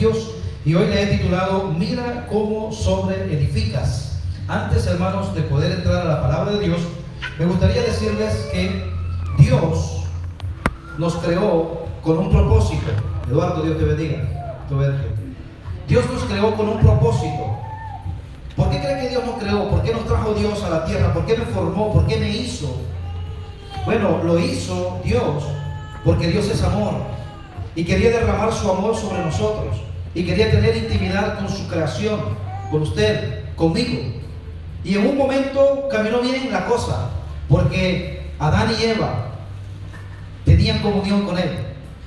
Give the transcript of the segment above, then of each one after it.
Corintios, y hoy le he titulado Mira cómo sobreedificas. Antes, hermanos, de poder entrar a la palabra de Dios, me gustaría decirles que Dios nos creó con un propósito. Eduardo, Dios te bendiga. Dios nos creó con un propósito. ¿Por qué cree que Dios nos creó? ¿Por qué nos trajo Dios a la tierra? ¿Por qué me formó? ¿Por qué me hizo? Bueno, lo hizo Dios porque Dios es amor y quería derramar su amor sobre nosotros y quería tener intimidad con su creación, con usted, conmigo. Y en un momento caminó bien la cosa, porque Adán y Eva tenían comunión con él,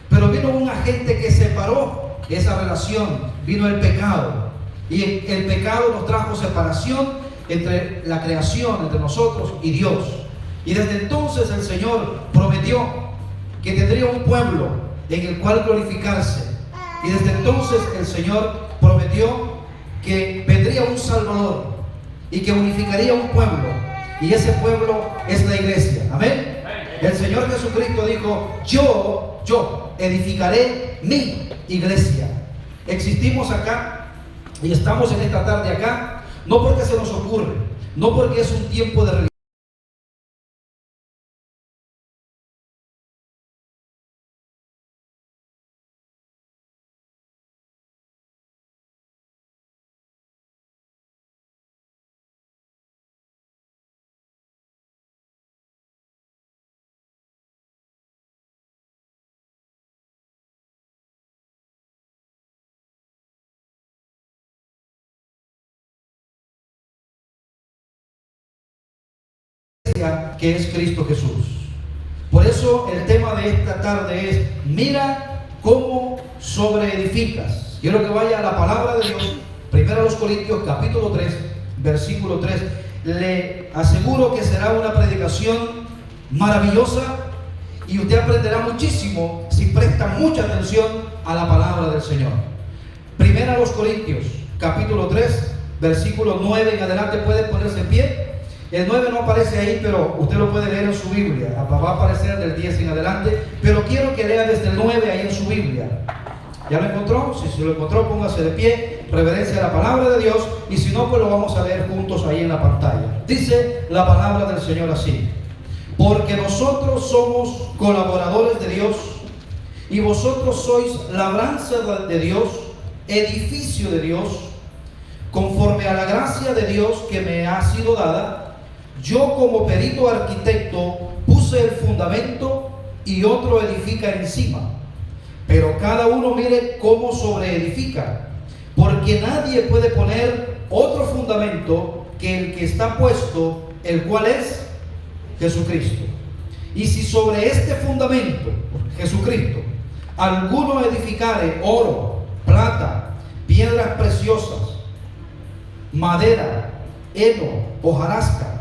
pero vino un agente que separó esa relación, vino el pecado, y el pecado nos trajo separación entre la creación, entre nosotros y Dios. Y desde entonces el Señor prometió que tendría un pueblo en el cual glorificarse. Y desde entonces el Señor prometió que vendría un Salvador y que unificaría un pueblo. Y ese pueblo es la iglesia. Amén. El Señor Jesucristo dijo: yo edificaré mi iglesia. Existimos acá y estamos en esta tarde acá, no porque se nos ocurre, no porque es un tiempo de religión. Que es Cristo Jesús. Por eso el tema de esta tarde es: mira cómo sobreedificas. Quiero que vaya a la palabra de Dios, 1 Corintios capítulo 3, versículo 3. Le aseguro que será una predicación maravillosa y usted aprenderá muchísimo si presta mucha atención a la palabra del Señor. 1 Corintios capítulo 3, versículo 9 en adelante. Puede ponerse en pie. El 9 no aparece ahí, pero usted lo puede leer en su Biblia. Va a aparecer del 10 en adelante, pero quiero que lea desde el 9 ahí en su Biblia. ¿Ya lo encontró? Si lo encontró, póngase de pie, reverencia a la palabra de Dios, y si no, pues lo vamos a leer juntos ahí en la pantalla. Dice la palabra del Señor así: porque nosotros somos colaboradores de Dios, y vosotros sois labranza de Dios, edificio de Dios, conforme a la gracia de Dios que me ha sido dada. Yo, como perito arquitecto, puse el fundamento y otro edifica encima. Pero cada uno mire cómo sobreedifica, porque nadie puede poner otro fundamento que el que está puesto, el cual es Jesucristo. Y si sobre este fundamento, Jesucristo, alguno edificare oro, plata, piedras preciosas, madera, heno, hojarasca,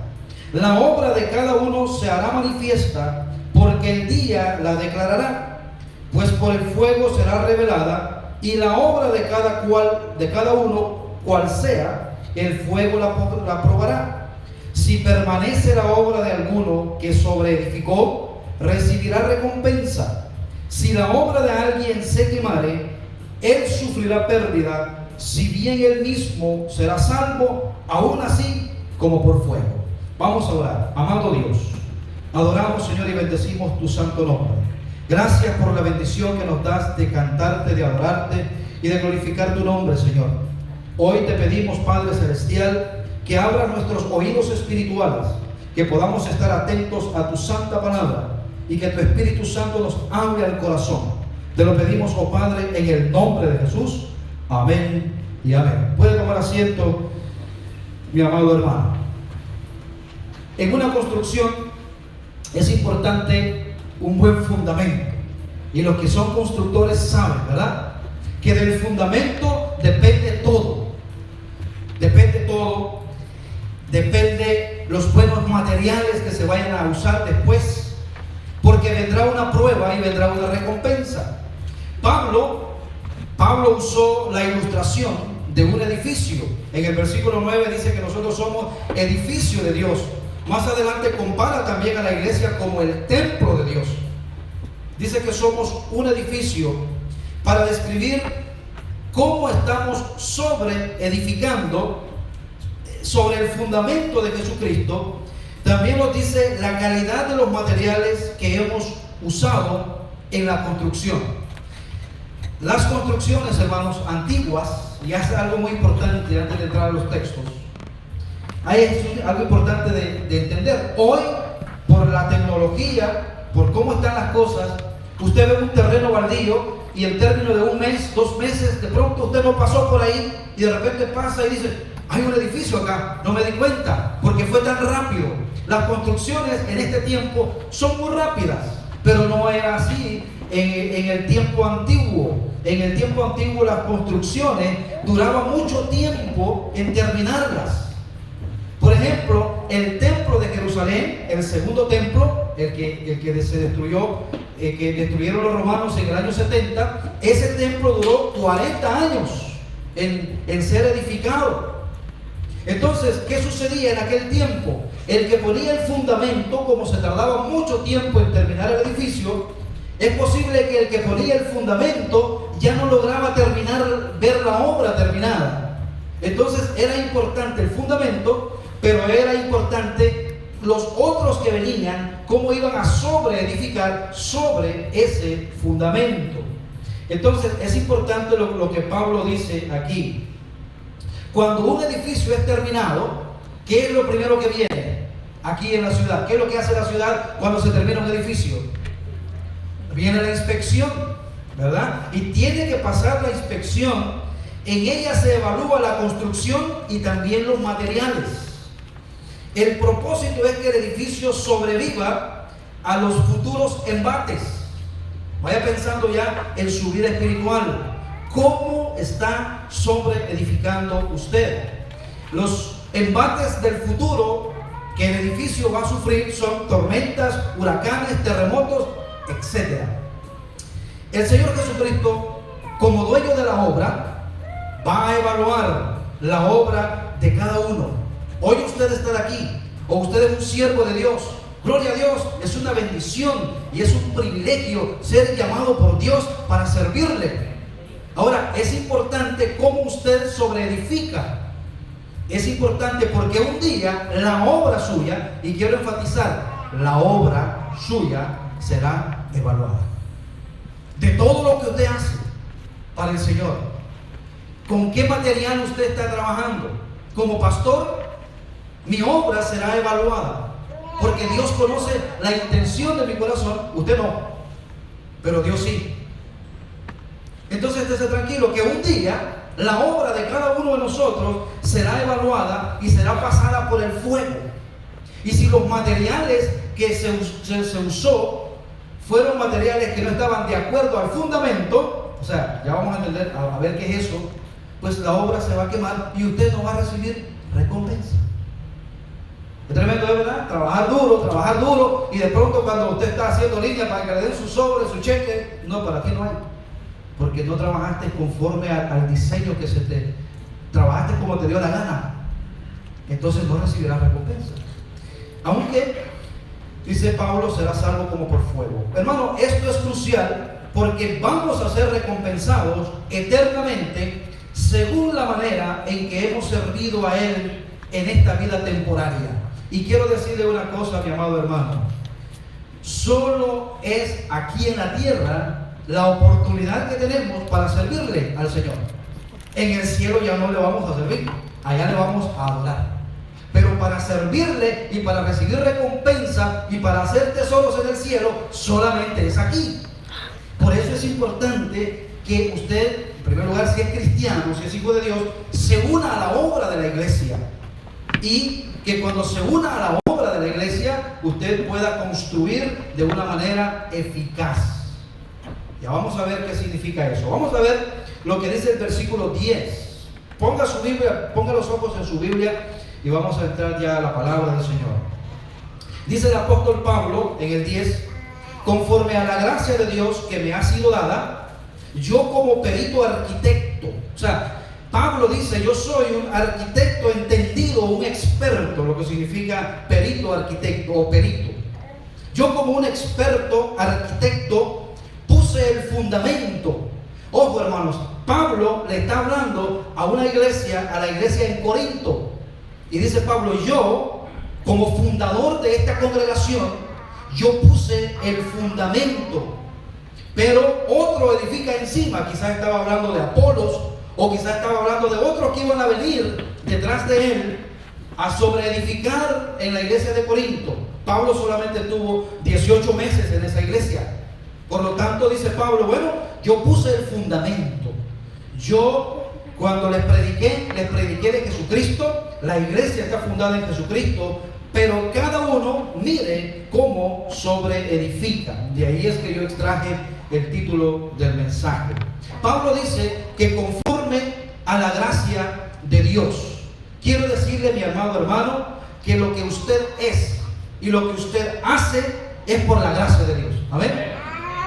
la obra de cada uno se hará manifiesta, porque el día la declarará, pues por el fuego será revelada, y la obra de cada uno, cual sea, el fuego la probará. Si permanece la obra de alguno que sobreedificó, recibirá recompensa. Si la obra de alguien se quemare, él sufrirá pérdida, si bien él mismo será salvo, aún así como por fuego. Vamos a orar. Amado Dios, adoramos, Señor, y bendecimos tu santo nombre. Gracias por la bendición que nos das de cantarte, de adorarte y de glorificar tu nombre, Señor. Hoy te pedimos, Padre Celestial, que abras nuestros oídos espirituales, que podamos estar atentos a tu santa palabra y que tu Espíritu Santo nos hable al corazón. Te lo pedimos, oh Padre, en el nombre de Jesús. Amén y amén. Puede tomar asiento, mi amado hermano. En una construcción es importante un buen fundamento. Y los que son constructores saben, ¿verdad?, que del fundamento depende todo. Depende todo. Depende los buenos materiales que se vayan a usar después. Porque vendrá una prueba y vendrá una recompensa. Pablo usó la ilustración de un edificio. En el versículo 9 dice que nosotros somos edificio de Dios. Más adelante compara también a la iglesia como el templo de Dios. Dice que somos un edificio para describir cómo estamos edificando sobre el fundamento de Jesucristo. También nos dice la calidad de los materiales que hemos usado en la construcción. Las construcciones, hermanos, antiguas, y es algo muy importante antes de entrar a los textos, hay algo importante de entender. Hoy, por la tecnología, por cómo están las cosas, usted ve un terreno baldío y en términos de un mes, 2 meses, de pronto usted no pasó por ahí y de repente pasa y dice: hay un edificio acá, no me di cuenta, porque fue tan rápido. Las construcciones en este tiempo son muy rápidas, pero no era así en el tiempo antiguo. En el tiempo antiguo las construcciones duraban mucho tiempo en terminarlas. Por ejemplo, el templo de Jerusalén, el segundo templo, el que se destruyó, que destruyeron los romanos en el año 70, ese templo duró 40 años en ser edificado. Entonces, ¿qué sucedía en aquel tiempo? El que ponía el fundamento, como se tardaba mucho tiempo en terminar el edificio, es posible que el que ponía el fundamento ya no lograba ver la obra terminada. Entonces era importante el fundamento, pero era importante los otros que venían, cómo iban a sobreedificar sobre ese fundamento. Entonces es importante lo que Pablo dice aquí. Cuando un edificio es terminado, ¿qué es lo primero que viene aquí en la ciudad? ¿Qué es lo que hace la ciudad cuando se termina un edificio? Viene la inspección, ¿verdad? Y tiene que pasar la inspección. En ella se evalúa la construcción y también los materiales. El propósito es que el edificio sobreviva a los futuros embates. Vaya pensando ya en su vida espiritual. ¿Cómo está sobreedificando usted? Los embates del futuro que el edificio va a sufrir son tormentas, huracanes, terremotos, etc. El Señor Jesucristo, como dueño de la obra, va a evaluar la obra de cada uno. Hoy usted está aquí, o usted es un siervo de Dios. Gloria a Dios, es una bendición y es un privilegio ser llamado por Dios para servirle. Ahora, es importante cómo usted sobreedifica. Es importante porque un día la obra suya, y quiero enfatizar, la obra suya será evaluada. De todo lo que usted hace para el Señor, ¿con qué material usted está trabajando? Como pastor, mi obra será evaluada, porque Dios conoce la intención de mi corazón. Usted no, pero Dios sí. Entonces esté tranquilo que un día la obra de cada uno de nosotros será evaluada y será pasada por el fuego. Y si los materiales que se usó fueron materiales que no estaban de acuerdo al fundamento, o sea, ya vamos a entender, a ver qué es eso, pues la obra se va a quemar y usted no va a recibir recompensa. Es tremendo, ¿de verdad? Trabajar duro, y de pronto cuando usted está haciendo línea para que le den su sobre, su cheque, no, para ti no hay. Porque no trabajaste conforme al diseño que trabajaste como te dio la gana. Entonces no recibirás recompensa. Aunque, dice Pablo, será salvo como por fuego. Hermano, esto es crucial porque vamos a ser recompensados eternamente según la manera en que hemos servido a Él en esta vida temporaria. Y quiero decirle una cosa, mi amado hermano. Solo es aquí en la tierra la oportunidad que tenemos para servirle al Señor. En el cielo ya no le vamos a servir, allá le vamos a adorar. Pero para servirle y para recibir recompensa y para hacer tesoros en el cielo, solamente es aquí. Por eso es importante que usted, en primer lugar, si es cristiano, si es hijo de Dios, se una a la obra de la iglesia. Y que cuando se una a la obra de la iglesia, usted pueda construir de una manera eficaz. Ya vamos a ver qué significa eso. Vamos a ver lo que dice el versículo 10. Ponga su Biblia, ponga los ojos en su Biblia y vamos a entrar ya a la palabra del Señor. Dice el apóstol Pablo en el 10: conforme a la gracia de Dios que me ha sido dada, yo como perito arquitecto. O sea, Pablo dice: yo soy un arquitecto entendido, un experto, lo que significa perito arquitecto o perito. Yo como un experto arquitecto puse el fundamento Ojo, hermanos, Pablo le está hablando a una iglesia, a la iglesia en Corinto. Y dice Pablo: yo, como fundador de esta congregación, yo puse el fundamento, pero otro edifica encima. Quizás estaba hablando de Apolos, o quizás estaba hablando de otros que iban a venir detrás de él a sobreedificar en la iglesia de Corinto. Pablo solamente tuvo 18 meses en esa iglesia. Por lo tanto, dice Pablo: bueno, yo puse el fundamento. Yo, cuando les prediqué de Jesucristo. La iglesia está fundada en Jesucristo, pero cada uno mire cómo sobreedifica. De ahí es que yo extraje el título del mensaje. Pablo dice que conforme a la gracia de Dios. Quiero decirle, mi amado hermano, que lo que usted es y lo que usted hace es por la gracia de Dios. Amén.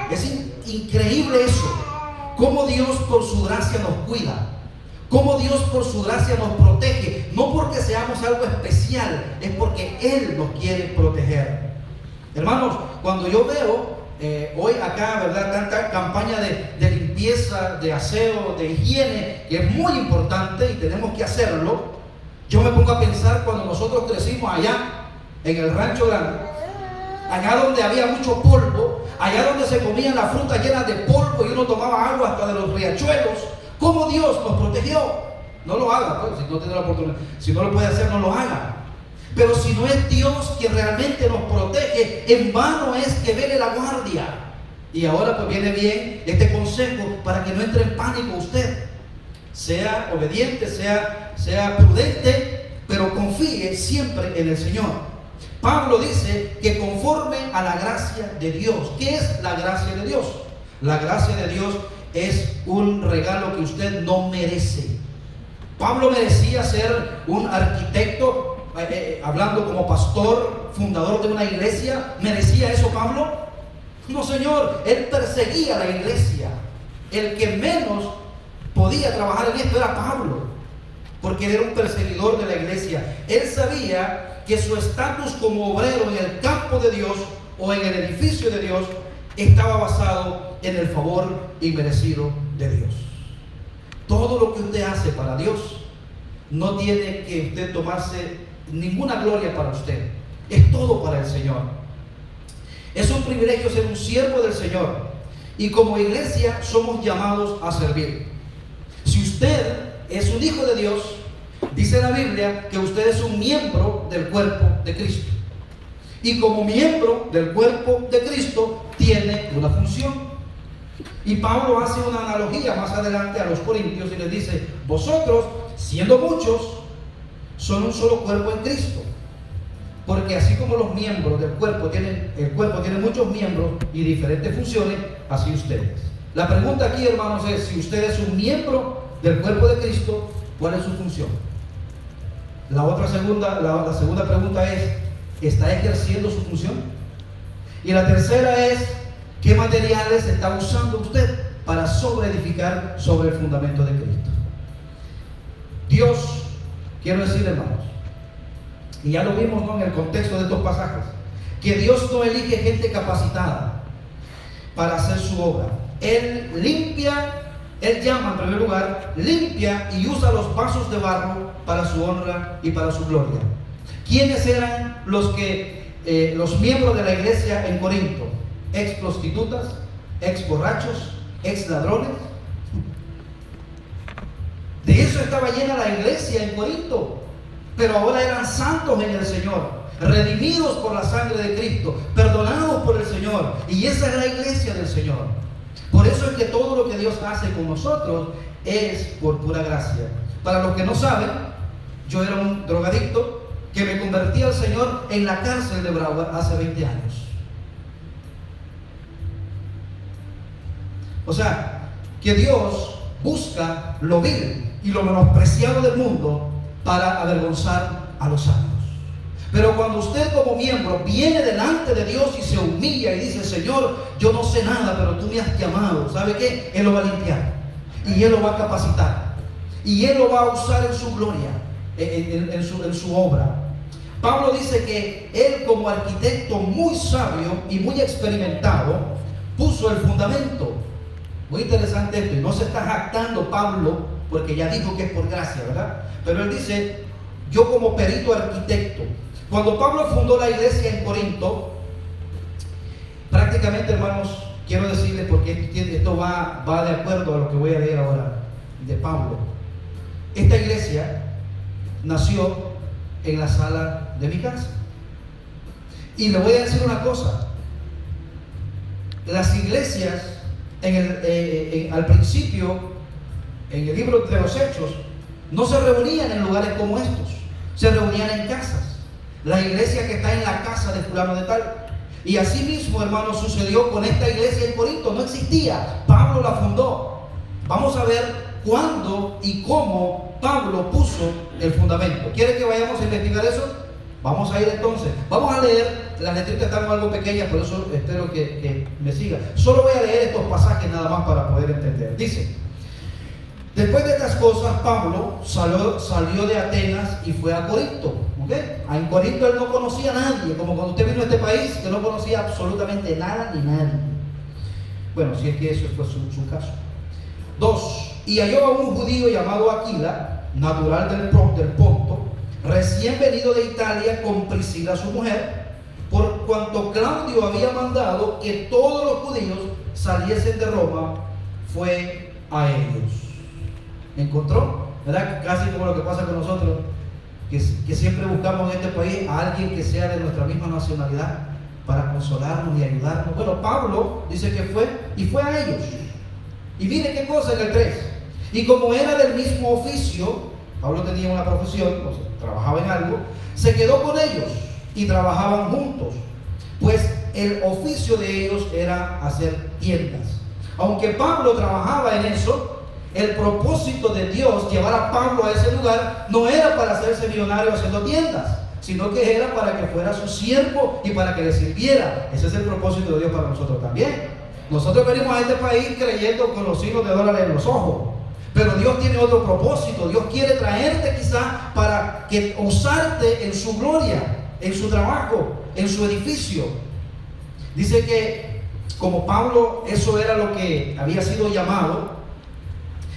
Es increíble eso. Cómo Dios por su gracia nos cuida. Cómo Dios por su gracia nos protege. No porque seamos algo especial, es porque Él nos quiere proteger. Hermanos, cuando yo veo hoy acá, ¿verdad?, tanta campaña de limpieza, de aseo, de higiene, que es muy importante y tenemos que hacerlo. Yo me pongo a pensar cuando nosotros crecimos allá en el Rancho Grande, allá donde había mucho polvo, allá donde se comían las frutas llenas de polvo y uno tomaba agua hasta de los riachuelos. ¿Cómo Dios nos protegió? No lo haga, pues, si no tiene la oportunidad, si no lo puede hacer, no lo haga. Pero si no es Dios quien realmente nos protege, en vano es que vele la guardia. Y ahora pues viene bien este consejo para que no entre en pánico usted. Sea obediente, sea prudente, pero confíe siempre en el Señor. Pablo dice que conforme a la gracia de Dios. ¿Qué es la gracia de Dios? La gracia de Dios es un regalo que usted no merece. Pablo merecía ser un arquitecto, hablando como pastor, fundador de una iglesia. ¿Merecía eso Pablo? No, señor. Él perseguía a la iglesia. El que menos podía trabajar en esto era Pablo, porque él era un perseguidor de la iglesia. Él sabía que su estatus como obrero en el campo de Dios o en el edificio de Dios estaba basado en el favor inmerecido de Dios. Todo lo que usted hace para Dios no tiene que usted tomarse ninguna gloria para usted. Es todo para el Señor. Es un privilegio ser un siervo del Señor, y como iglesia somos llamados a servir. Si usted es un hijo de Dios, dice la Biblia que usted es un miembro del cuerpo de Cristo. Y como miembro del cuerpo de Cristo tiene una función. Y Pablo hace una analogía más adelante a los corintios y les dice: vosotros, siendo muchos, son un solo cuerpo en Cristo. Porque así como los miembros del cuerpo tienen, el cuerpo tiene muchos miembros y diferentes funciones, así ustedes. La pregunta aquí, hermanos, es: si usted es un miembro del cuerpo de Cristo, ¿cuál es su función? La segunda pregunta es: ¿está ejerciendo su función? Y la tercera es: ¿qué materiales está usando usted para sobreedificar sobre el fundamento de Cristo? Dios, quiero decir, hermanos, y ya lo vimos, ¿no?, en el contexto de estos pasajes, que Dios no elige gente capacitada para hacer su obra. Él limpia, Él llama en primer lugar, limpia y usa los vasos de barro para su honra y para su gloria. ¿Quiénes eran los miembros de la iglesia en Corinto? Ex prostitutas, ex borrachos, ex ladrones. De eso estaba llena la iglesia en Corinto. Pero ahora eran santos en el Señor, redimidos por la sangre de Cristo, perdonados por el Señor. Y esa es la iglesia del Señor. Por eso es que todo lo que Dios hace con nosotros es por pura gracia. Para los que no saben, yo era un drogadicto que me convertí al Señor en la cárcel de Broward hace 20 años. O sea, que Dios busca lo vil y lo menospreciado del mundo para avergonzar a los sabios. Pero cuando usted como miembro viene delante de Dios y se humilla y dice: Señor, yo no sé nada, pero tú me has llamado, ¿sabe qué? Él lo va a limpiar y Él lo va a capacitar y Él lo va a usar en su gloria, en su obra. Pablo dice que él, como arquitecto muy sabio y muy experimentado, puso el fundamento. Muy interesante esto, y no se está jactando Pablo, porque ya dijo que es por gracia, ¿verdad? Pero él dice, yo como perito arquitecto. Cuando Pablo fundó la iglesia en Corinto, prácticamente, hermanos, quiero decirles, porque esto va de acuerdo a lo que voy a leer ahora de Pablo. Esta iglesia nació en la sala de mi casa. Y le voy a decir una cosa. Las iglesias, al principio, en el libro de los Hechos, no se reunían en lugares como estos. Se reunían en casas. La iglesia que está en la casa de fulano de tal. Y así mismo, hermanos, sucedió con esta iglesia en Corinto. No existía. Pablo la fundó. Vamos a ver cuándo y cómo Pablo puso el fundamento. ¿Quiere que vayamos a investigar eso? Vamos a ir entonces. Vamos a leer. Las letritas están algo pequeñas, por eso espero que me siga. Solo voy a leer estos pasajes nada más para poder entender. Dice: después de estas cosas, Pablo salió de Atenas y fue a Corinto. ¿Okay? En Corinto él no conocía a nadie, como cuando usted vino a este país, que no conocía absolutamente nada ni nadie. Bueno, si es que eso fue su caso. 2. Y halló a un judío llamado Aquila, natural del Ponto, recién venido de Italia con Priscila su mujer, por cuanto Claudio había mandado que todos los judíos saliesen de Roma, fue a ellos. ¿Encontró? ¿Verdad? Casi como lo que pasa con nosotros, que siempre buscamos en este país a alguien que sea de nuestra misma nacionalidad para consolarnos y ayudarnos. Bueno, Pablo dice que fue a ellos. Y mire qué cosa en el 3. Y como era del mismo oficio, Pablo tenía una profesión, o sea, trabajaba en algo, se quedó con ellos y trabajaban juntos, pues el oficio de ellos era hacer tiendas. Aunque Pablo trabajaba en eso, el propósito de Dios llevar a Pablo a ese lugar no era para hacerse millonario haciendo tiendas, sino que era para que fuera su siervo y para que le sirviera. Ese es el propósito de Dios para nosotros también. Nosotros venimos a este país creyendo con los signos de dólares en los ojos, pero Dios tiene otro propósito. Dios quiere traerte quizá para que usarte en su gloria, en su trabajo, en su edificio. Dice que como Pablo eso era lo que había sido llamado.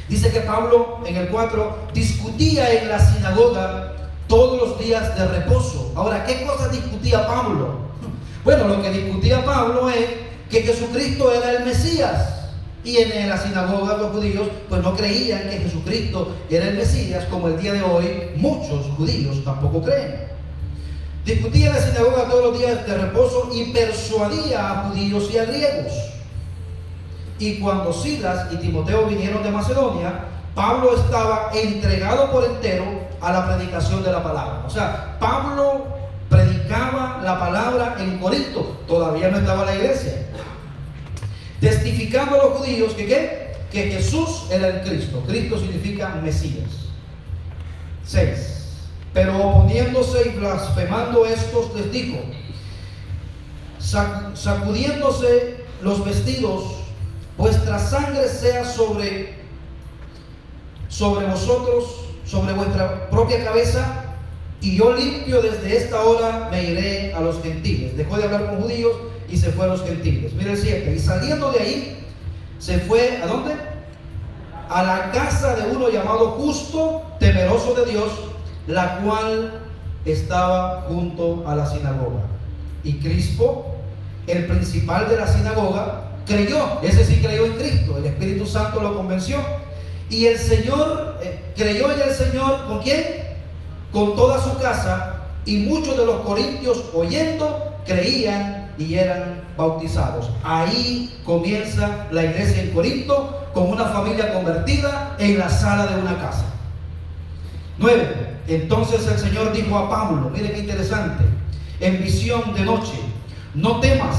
Dice que Pablo en el 4 discutía en la sinagoga todos los días de reposo. Ahora, ¿qué cosa discutía Pablo? Bueno, lo que discutía Pablo es que Jesucristo era el Mesías. Y en la sinagoga los judíos pues no creían que Jesucristo era el Mesías, como el día de hoy muchos judíos tampoco creen. Discutía en la sinagoga todos los días de reposo y persuadía a judíos y a griegos. Y cuando Silas y Timoteo vinieron de Macedonia, Pablo estaba entregado por entero a la predicación de la palabra. O sea, Pablo predicaba la palabra en Corinto, todavía no estaba la iglesia, testificando a los judíos que Jesús era el Cristo. Cristo significa Mesías. 6. Pero oponiéndose y blasfemando estos, les dijo, sacudiéndose los vestidos, vuestra sangre sea sobre vosotros, sobre vuestra propia cabeza, y yo limpio desde esta hora me iré a los gentiles. Dejó de hablar con judíos y se fue a los gentiles. Mira el 7. Y saliendo de ahí, se fue ¿a dónde? A la casa de uno llamado Justo, temeroso de Dios, la cual estaba junto a la sinagoga. Y Crispo, el principal de la sinagoga, creyó. Ese sí creyó en Cristo. El Espíritu Santo lo convenció. Y el Señor, creyó en el Señor, ¿con quién? Con toda su casa. Y muchos de los corintios, oyendo, creían y eran bautizados. Ahí comienza la iglesia en Corinto, con una familia convertida en la sala de una casa. 9. Entonces el Señor dijo a Pablo, mire qué interesante, en visión de noche, no temas,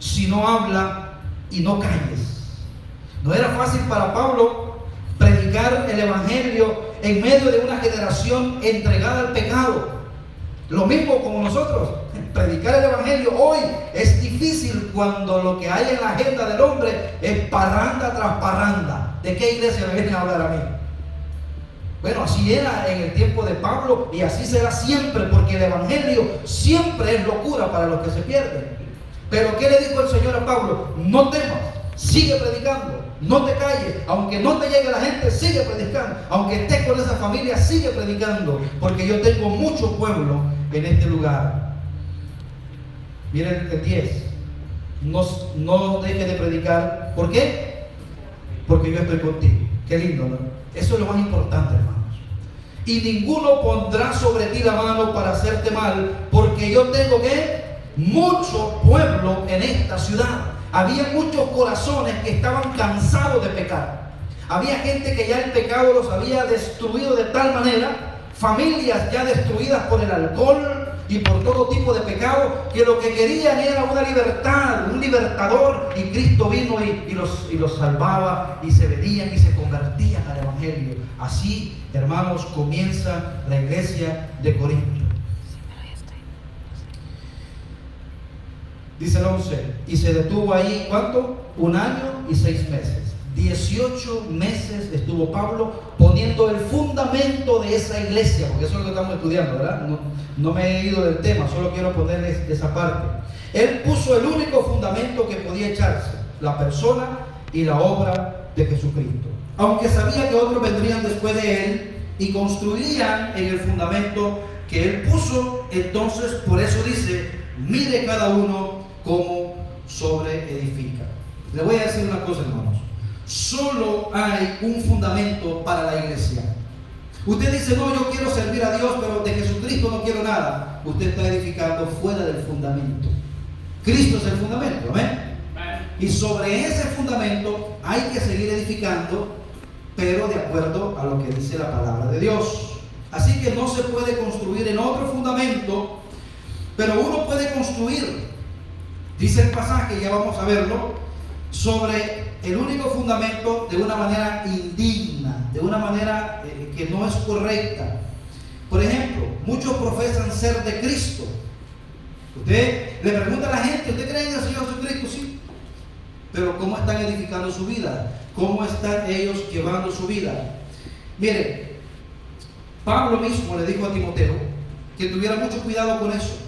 sino habla y no calles. No era fácil para Pablo predicar el evangelio en medio de una generación entregada al pecado. Lo mismo como nosotros, predicar el evangelio hoy es difícil cuando lo que hay en la agenda del hombre es parranda tras parranda. ¿De qué iglesia me vienen a hablar a mí? Bueno, así era en el tiempo de Pablo y así será siempre, porque el evangelio siempre es locura para los que se pierden. Pero ¿qué le dijo el Señor a Pablo? No temas, sigue predicando. No te calles, aunque no te llegue la gente, sigue predicando. Aunque estés con esa familia, sigue predicando, porque yo tengo mucho pueblo en este lugar. Miren el 10. No dejes de predicar. ¿Por qué? Porque yo estoy contigo. Qué lindo, ¿no? Eso es lo más importante, hermanos. Y ninguno pondrá sobre ti la mano para hacerte mal, porque yo tengo mucho pueblo en esta ciudad. Había muchos corazones que estaban cansados de pecar. Había gente que ya el pecado los había destruido de tal manera, familias ya destruidas por el alcohol y por todo tipo de pecado, que lo que querían era una libertad, un libertador, y Cristo vino y los salvaba, y se venían y se convertían al Evangelio. Así, hermanos, comienza la iglesia de Corinto. Dice el 11, y se detuvo ahí, ¿cuánto? 1 año y 6 meses. 18 meses estuvo Pablo poniendo el fundamento de esa iglesia, porque eso es lo que estamos estudiando, ¿verdad? No me he ido del tema, solo quiero ponerles esa parte. Él puso el único fundamento que podía echarse, la persona y la obra de Jesucristo. Aunque sabía que otros vendrían después de él y construirían en el fundamento que él puso, entonces por eso dice, mire cada uno cómo sobreedifica. Le voy a decir una cosa, hermanos. Solo hay un fundamento para la iglesia. Usted dice, no, yo quiero servir a Dios, pero de Jesucristo no quiero nada. Usted está edificando fuera del fundamento. Cristo es el fundamento, ¿amén? Y sobre ese fundamento hay que seguir edificando, pero de acuerdo a lo que dice la palabra de Dios. Así que no se puede construir en otro fundamento, pero uno puede construir, dice el pasaje, ya vamos a verlo, sobre el único fundamento de una manera indigna, de una manera que no es correcta. Por ejemplo, muchos profesan ser de Cristo. Usted le pregunta a la gente, ¿usted cree en el Señor Jesucristo? Sí. Pero ¿cómo están edificando su vida? ¿Cómo están ellos llevando su vida? Mire, Pablo mismo le dijo a Timoteo que tuviera mucho cuidado con eso.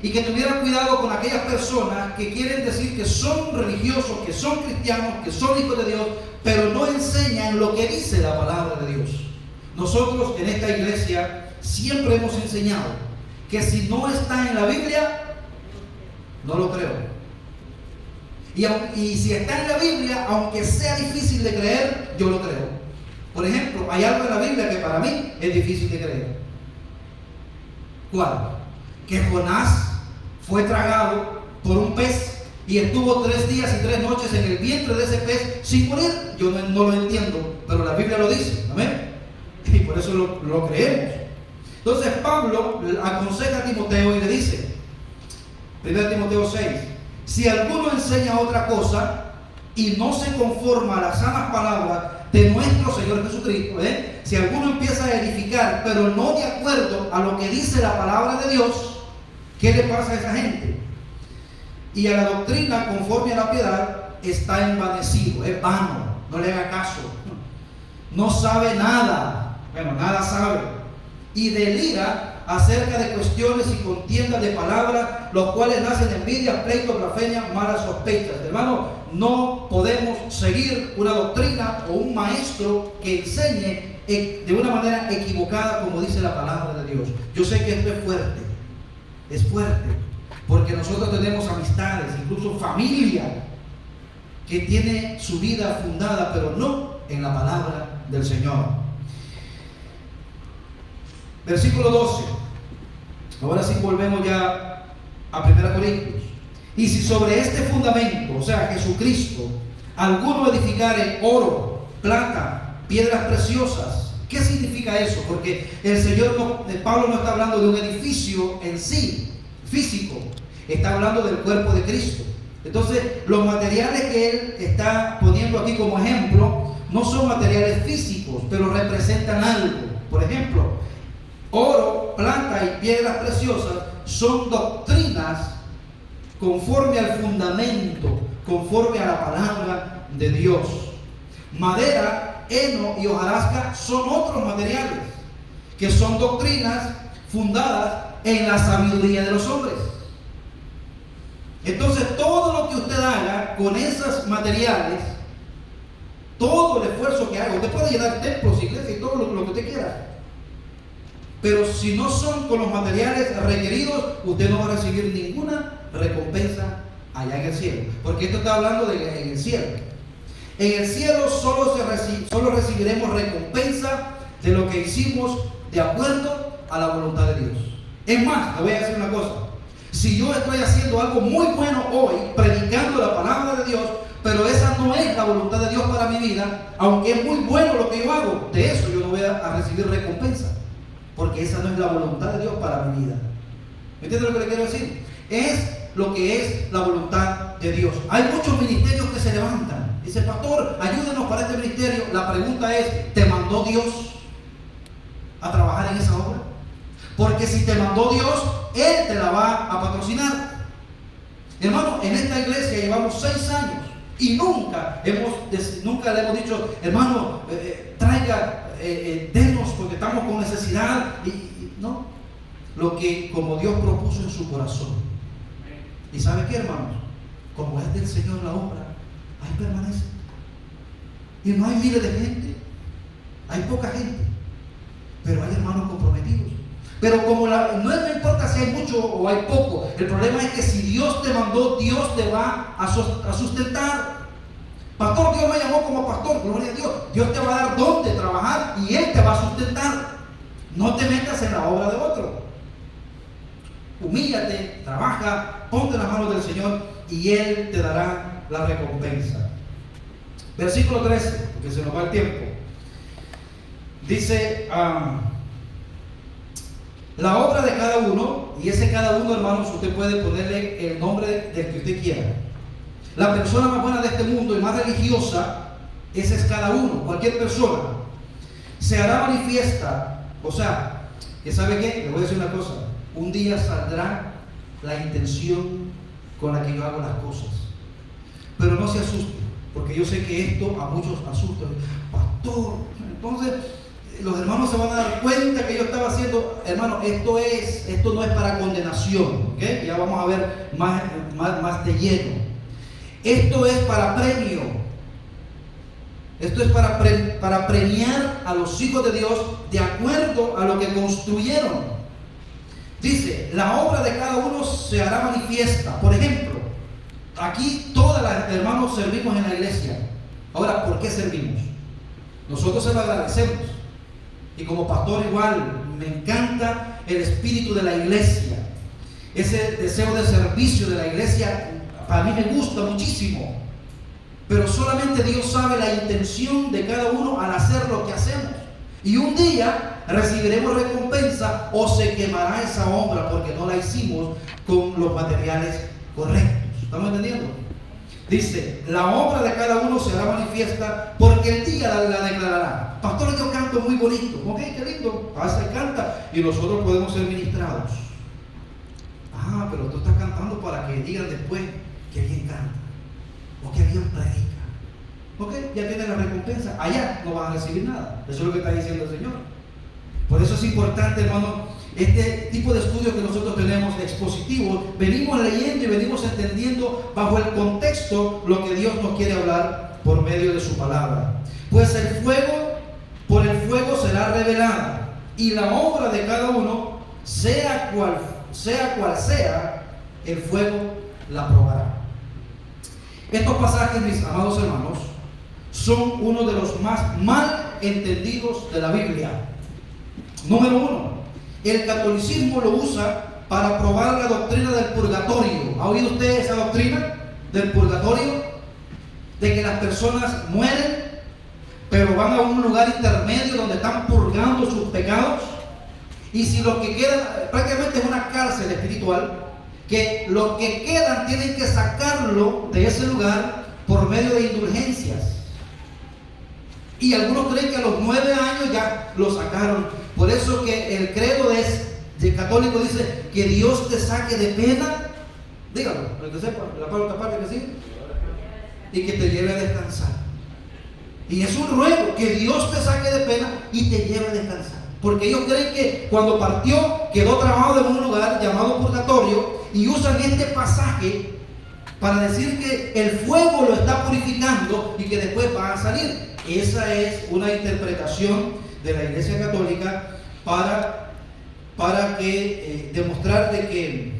Y que tuviera cuidado con aquellas personas que quieren decir que son religiosos, que son cristianos, que son hijos de Dios, pero no enseñan lo que dice la palabra de Dios. Nosotros en esta iglesia siempre hemos enseñado que si no está en la Biblia, no lo creo. Y si está en la Biblia, aunque sea difícil de creer, yo lo creo. Por ejemplo, hay algo en la Biblia que para mí es difícil de creer. ¿Cuál? Que Jonás fue tragado por un pez y estuvo 3 días y 3 noches en el vientre de ese pez sin morir. Yo no lo entiendo, pero la Biblia lo dice, amén, y por eso lo creemos. Entonces Pablo aconseja a Timoteo y le dice, 1 Timoteo 6, si alguno enseña otra cosa y no se conforma a las sanas palabras de nuestro Señor Jesucristo, si alguno empieza a edificar, pero no de acuerdo a lo que dice la palabra de Dios, ¿qué le pasa a esa gente? Y a la doctrina conforme a la piedad está envanecido, es vano, no le haga caso, no sabe nada, bueno, nada sabe, y delira acerca de cuestiones y contiendas de palabras, los cuales nacen envidia, pleito, blasfemia, malas sospechas. Hermano, no podemos seguir una doctrina o un maestro que enseñe de una manera equivocada como dice la palabra de Dios. Yo sé que esto es fuerte, porque nosotros tenemos amistades, incluso familia, que tiene su vida fundada, pero no en la palabra del Señor. Versículo 12. Ahora sí volvemos ya a 1 Corintios. Y si sobre este fundamento, o sea, Jesucristo, alguno edificare oro, plata, piedras preciosas, ¿qué significa eso? Porque el Señor, Pablo no está hablando de un edificio en sí, físico, está hablando del cuerpo de Cristo. Entonces, los materiales que él está poniendo aquí como ejemplo no son materiales físicos, pero representan algo. Por ejemplo, oro, plata y piedras preciosas son doctrinas conforme al fundamento, conforme a la palabra de Dios. Madera, heno y hojarasca son otros materiales que son doctrinas fundadas en la sabiduría de los hombres. Entonces todo lo que usted haga con esos materiales todo el esfuerzo que haga. Usted puede llenar templos, iglesias y todo lo que usted quiera. Pero si no son con los materiales requeridos, usted no va a recibir ninguna recompensa allá en el cielo. Porque esto está hablando de en el cielo. En el cielo solo recibiremos recompensa de lo que hicimos de acuerdo a la voluntad de Dios. Es más, le voy a decir una cosa. Si yo estoy haciendo algo muy bueno hoy, predicando la palabra de Dios, pero esa no es la voluntad de Dios para mi vida, aunque es muy bueno lo que yo hago, de eso yo no voy a recibir recompensa. Porque esa no es la voluntad de Dios para mi vida. ¿Me entiende lo que le quiero decir? Es lo que es la voluntad de Dios. Hay muchos ministerios que se levantan. Dice, pastor, ayúdenos para este ministerio. La pregunta es, ¿te mandó Dios a trabajar en esa obra? Porque si te mandó Dios, Él te la va a patrocinar. Hermano, en esta iglesia llevamos 6 años y nunca le hemos dicho, hermano, traiga, denos porque estamos con necesidad. No, lo que como Dios propuso en su corazón. ¿Y sabe qué, hermanos? Como es del Señor la obra, ahí permanece. Y no hay miles de gente, hay poca gente, pero hay hermanos comprometidos. Pero como no importa si hay mucho o hay poco, el problema es que si Dios te mandó, Dios te va a sustentar. Pastor, Dios me llamó como pastor, gloria a Dios. Dios te va a dar donde trabajar y Él te va a sustentar. No te metas en la obra de otro. Humíllate, trabaja, ponte en las manos del Señor y Él te dará la recompensa. Versículo 13, porque se nos va el tiempo. Dice, la obra de cada uno, y ese cada uno, hermanos, usted puede ponerle el nombre del que usted quiera. La persona más buena de este mundo y más religiosa, ese es cada uno, cualquier persona. Se hará manifiesta, o sea, que ¿sabe qué? Le voy a decir una cosa. Un día saldrá la intención con la que yo hago las cosas. Pero no se asuste, porque yo sé que esto a muchos asusta. Pastor, entonces los hermanos se van a dar cuenta que yo estaba haciendo, hermano, esto no es para condenación, ¿ok? Ya vamos a ver más de lleno. Esto es para premio. Esto es para premiar a los hijos de Dios de acuerdo a lo que construyeron. Dice, la obra de cada uno se hará manifiesta. Por ejemplo, aquí todas las hermanos servimos en la iglesia. Ahora, ¿por qué servimos? Nosotros se lo agradecemos. Y como pastor igual, me encanta el espíritu de la iglesia. Ese deseo de servicio de la iglesia, para mí me gusta muchísimo. Pero solamente Dios sabe la intención de cada uno al hacer lo que hacemos. Y un día recibiremos recompensa o se quemará esa obra porque no la hicimos con los materiales correctos. ¿Estamos entendiendo? Dice, la obra de cada uno será manifiesta porque el día la declarará. Pastor, yo canto muy bonito. Ok, qué lindo. Pasa y canta y nosotros podemos ser ministrados. Ah, pero tú estás cantando para que digan después que bien canta o que bien predica. Ok, ya tienes la recompensa. Allá no vas a recibir nada. Eso es lo que está diciendo el Señor. Por eso es importante, hermano, este tipo de estudios que nosotros tenemos expositivos, venimos leyendo y venimos entendiendo bajo el contexto lo que Dios nos quiere hablar por medio de su palabra. Pues el fuego, por el fuego será revelada, y la obra de cada uno, sea cual sea, el fuego la probará. Estos pasajes, mis amados hermanos, son uno de los más mal entendidos de la Biblia. Número 1, el catolicismo lo usa para probar la doctrina del purgatorio. ¿Ha oído usted esa doctrina del purgatorio? De que las personas mueren, pero van a un lugar intermedio donde están purgando sus pecados. Y si lo que queda, prácticamente es una cárcel espiritual, que los que quedan tienen que sacarlo de ese lugar por medio de indulgencias. Y algunos creen que a los 9 años ya lo sacaron. Por eso que el credo de católico dice que Dios te saque de pena. Dígalo, para que sepa, la parte que sigue. Y que te lleve a descansar. Y es un ruego, que Dios te saque de pena y te lleve a descansar. Porque ellos creen que cuando partió quedó trabado en un lugar llamado purgatorio y usan este pasaje para decir que el fuego lo está purificando y que después va a salir. Esa es una interpretación de la Iglesia Católica para demostrar de que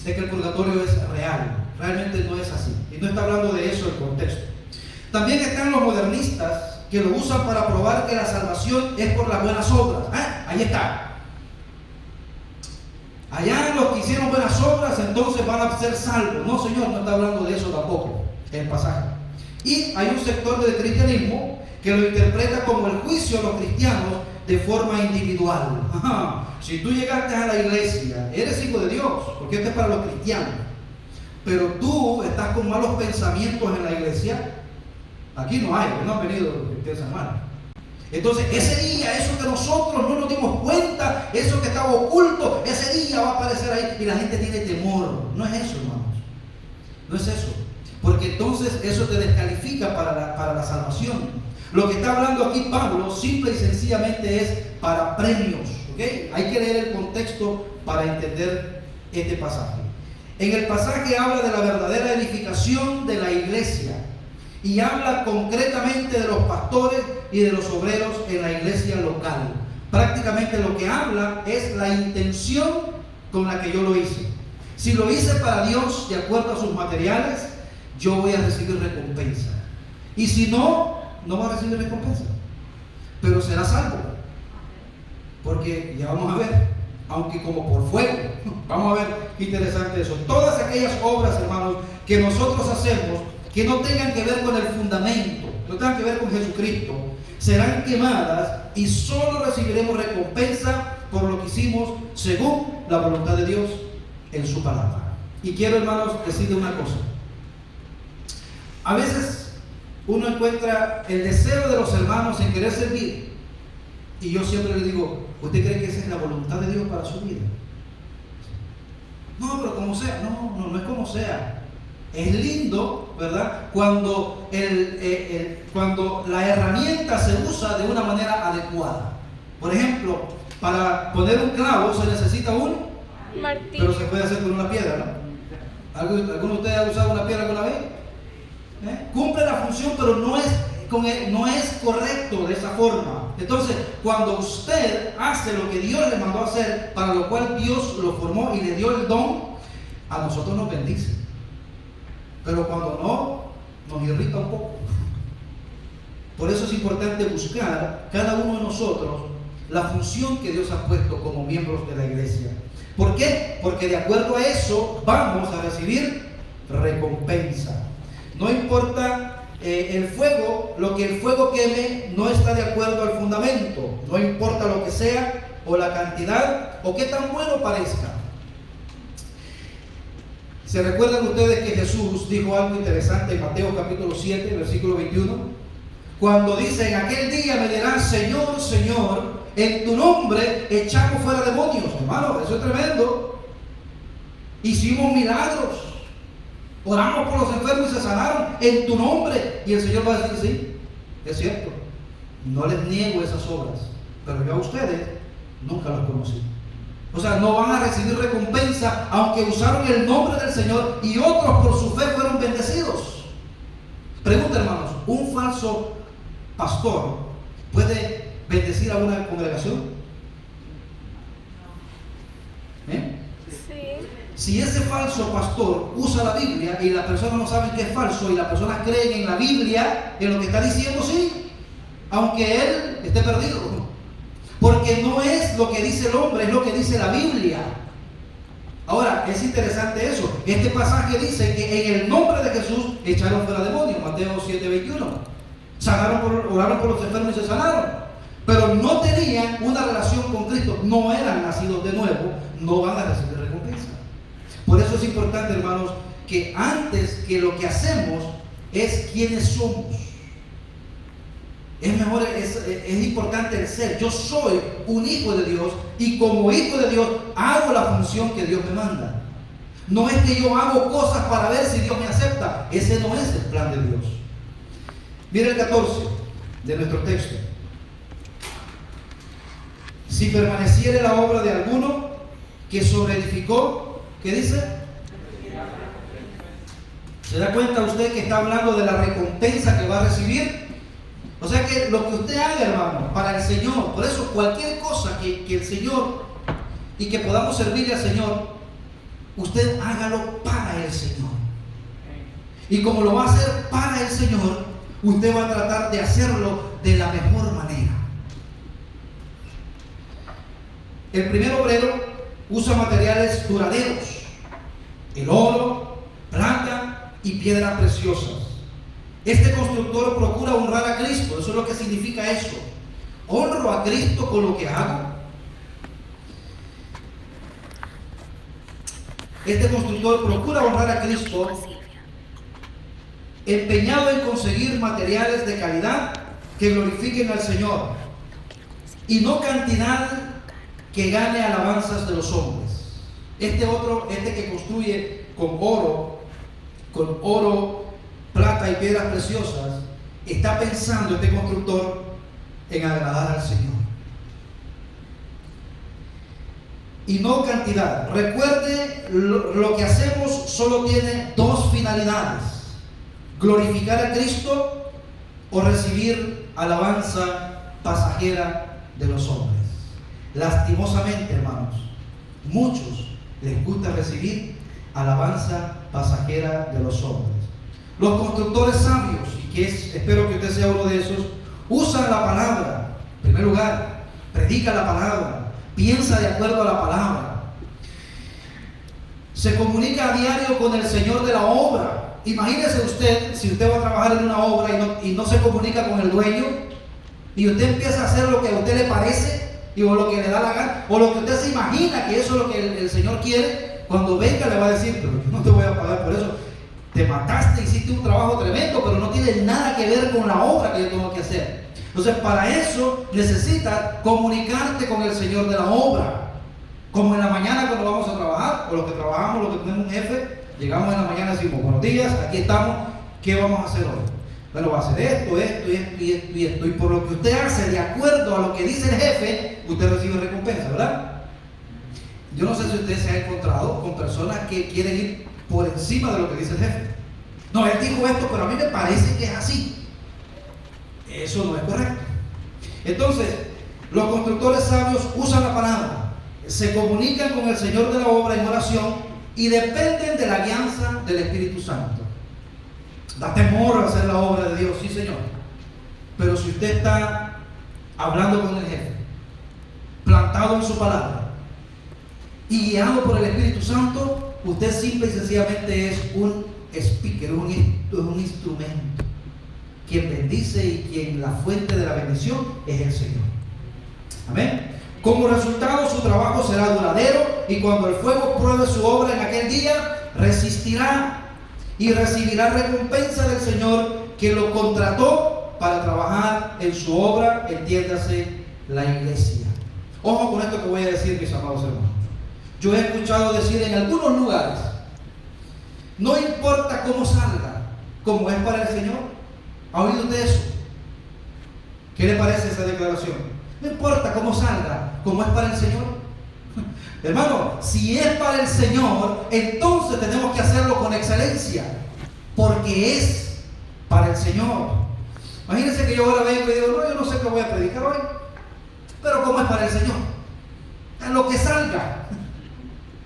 el purgatorio es real. Realmente no es así. Y no está hablando de eso el contexto. También están los modernistas que lo usan para probar que la salvación es por las buenas obras. Ahí está. Allá los que hicieron buenas obras entonces van a ser salvos. No, Señor, no está hablando de eso tampoco el pasaje. Y hay un sector del cristianismo que lo interpreta como el juicio a los cristianos de forma individual. Si tú llegaste a la iglesia, eres hijo de Dios, porque esto es para los cristianos, pero tú estás con malos pensamientos en la iglesia, aquí no hay, no han venido los cristianos hermanos. Entonces ese día, eso que nosotros no nos dimos cuenta, eso que estaba oculto, ese día va a aparecer ahí y la gente tiene temor. No es eso, hermanos, no es eso, porque entonces eso te descalifica para la salvación. Lo que está hablando aquí Pablo simple y sencillamente es para premios, ¿okay? Hay que leer el contexto para entender este pasaje. En el pasaje habla de la verdadera edificación de la iglesia y habla concretamente de los pastores y de los obreros en la iglesia local. Prácticamente lo que habla es la intención con la que yo lo hice. Si lo hice para Dios de acuerdo a sus materiales, yo voy a recibir recompensa. Y si no, no va a recibir recompensa, pero será salvo, porque ya vamos a ver, aunque como por fuego. Vamos a ver qué interesante eso. Todas aquellas obras, hermanos, que nosotros hacemos que no tengan que ver con el fundamento, no tengan que ver con Jesucristo, serán quemadas y solo recibiremos recompensa por lo que hicimos según la voluntad de Dios en su palabra. Y quiero, hermanos, decirle una cosa. A veces uno encuentra el deseo de los hermanos en querer servir, y yo siempre le digo, ¿usted cree que esa es la voluntad de Dios para su vida? No, pero como sea. No es como sea. Es lindo, ¿verdad? Cuando la herramienta se usa de una manera adecuada. Por ejemplo, para poner un clavo se necesita un martillo, pero se puede hacer con una piedra, ¿no? ¿Alguno de ustedes ha usado una piedra alguna vez? Cumple la función, pero no es correcto de esa forma. Entonces, cuando usted hace lo que Dios le mandó a hacer, para lo cual Dios lo formó y le dio el don, a nosotros nos bendice. Pero cuando no, nos irrita un poco. Por eso es importante buscar cada uno de nosotros la función que Dios ha puesto como miembros de la iglesia. ¿Por qué? Porque de acuerdo a eso vamos a recibir recompensa. No importa el fuego, lo que el fuego queme no está de acuerdo al fundamento. No importa lo que sea, o la cantidad, o qué tan bueno parezca. ¿Se recuerdan ustedes que Jesús dijo algo interesante en Mateo capítulo 7, versículo 21? Cuando dice, en aquel día me dirán, Señor, Señor, en tu nombre echamos fuera demonios. Hermano, eso es tremendo. Hicimos milagros. Oramos por los enfermos y se sanaron en tu nombre. Y el Señor va a decir, sí, es cierto. No les niego esas obras, pero yo a ustedes nunca los conocí. O sea, no van a recibir recompensa aunque usaron el nombre del Señor y otros por su fe fueron bendecidos. Pregunta, hermanos, ¿un falso pastor puede bendecir a una congregación? Sí. Si ese falso pastor usa la Biblia y las personas no saben que es falso y las personas creen en la Biblia, en lo que está diciendo, sí, aunque él esté perdido. Porque no es lo que dice el hombre, es lo que dice la Biblia. Ahora, es interesante eso. Este pasaje dice que en el nombre de Jesús echaron fuera demonios, Mateo 7:21. Oraron por los enfermos y se sanaron. Pero no tenían una relación con Cristo, no eran nacidos de nuevo, no van a recibir recompensa. Por eso es importante, hermanos, que antes que lo que hacemos es quiénes somos. Es importante el ser. Yo soy un hijo de Dios y como hijo de Dios hago la función que Dios me manda. No es que yo hago cosas para ver si Dios me acepta. Ese no es el plan de Dios. Mira el 14 de nuestro texto. Si permaneciere la obra de alguno que sobreedificó, ¿qué dice? ¿Se da cuenta usted que está hablando de la recompensa que va a recibir? O sea que lo que usted haga, hermano, para el Señor, por eso cualquier cosa que el Señor y que podamos servirle al Señor, usted hágalo para el Señor. Y como lo va a hacer para el Señor, usted va a tratar de hacerlo de la mejor manera. El primer obrero usa materiales duraderos: el oro, plata y piedras preciosas. Este constructor procura honrar a Cristo. Eso es lo que significa eso. Honro a Cristo con lo que hago. Este constructor procura honrar a Cristo, empeñado en conseguir materiales de calidad que glorifiquen al Señor, y no cantidad que gane alabanzas de los hombres. Este que construye con oro, plata y piedras preciosas, está pensando este constructor en agradar al Señor. Y no cantidad. Recuerde, lo que hacemos solo tiene dos finalidades: glorificar a Cristo o recibir alabanza pasajera de los hombres. Lastimosamente, hermanos, muchos les gusta recibir alabanza pasajera de los hombres. Los constructores sabios, y espero que usted sea uno de esos, usan la palabra. En primer lugar, predica la palabra, piensa de acuerdo a la palabra, se comunica a diario con el Señor de la obra. Imagínese usted, si usted va a trabajar en una obra y no se comunica con el dueño, y usted empieza a hacer lo que a usted le parece o lo que le da la gana, o lo que usted se imagina que eso es lo que el Señor quiere. Cuando venga le va a decir: pero yo no te voy a pagar por eso, te mataste, hiciste un trabajo tremendo, pero no tiene nada que ver con la obra que yo tengo que hacer. Entonces, para eso necesitas comunicarte con el Señor de la obra. Como en la mañana cuando vamos a trabajar, o los que trabajamos, los que tenemos un jefe, llegamos en la mañana y decimos: buenos días, aquí estamos, ¿qué vamos a hacer hoy? Bueno, va a hacer esto, y esto. Y por lo que usted hace, de acuerdo a lo que dice el jefe, usted recibe recompensa, ¿verdad? Yo no sé si usted se ha encontrado con personas que quieren ir por encima de lo que dice el jefe. No, él dijo esto, pero a mí me parece que es así. Eso no es correcto. Entonces, los constructores sabios usan la palabra, se comunican con el Señor de la obra en oración y dependen de la alianza del Espíritu Santo. Da temor hacer la obra de Dios, sí, Señor. Pero si usted está hablando con el jefe, plantado en su palabra y guiado por el Espíritu Santo, usted simple y sencillamente es un speaker, un instrumento. Quien bendice y quien la fuente de la bendición es el Señor. Amén. Como resultado, su trabajo será duradero, y cuando el fuego pruebe su obra en aquel día, resistirá y recibirá recompensa del Señor, que lo contrató para trabajar en su obra, entiéndase, la iglesia. Ojo con esto que voy a decir, mis amados hermanos. Yo he escuchado decir en algunos lugares: no importa cómo salga, como es para el Señor. ¿Ha oído usted eso? ¿Qué le parece esa declaración? No importa cómo salga, como es para el Señor. Hermano, si es para el Señor, entonces tenemos que hacerlo con excelencia, porque es para el Señor. Imagínense que yo ahora vengo y digo: no, yo no sé qué voy a predicar hoy, pero como es para el Señor, en lo que salga,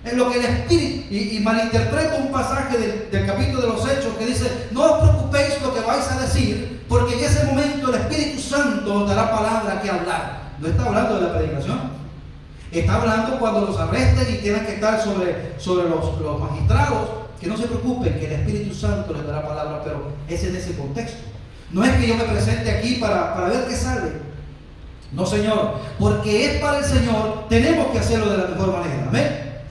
en lo que el Espíritu, y malinterpreto un pasaje del capítulo de los Hechos que dice: no os preocupéis lo que vais a decir, porque en ese momento el Espíritu Santo os dará palabra que hablar. No está hablando de la predicación. Está hablando cuando los arresten y tienen que estar sobre los magistrados. Que no se preocupen, que el Espíritu Santo les dará palabra, pero es en ese contexto. No es que yo me presente aquí para ver qué sale. No, Señor, porque es para el Señor, tenemos que hacerlo de la mejor manera. Amén.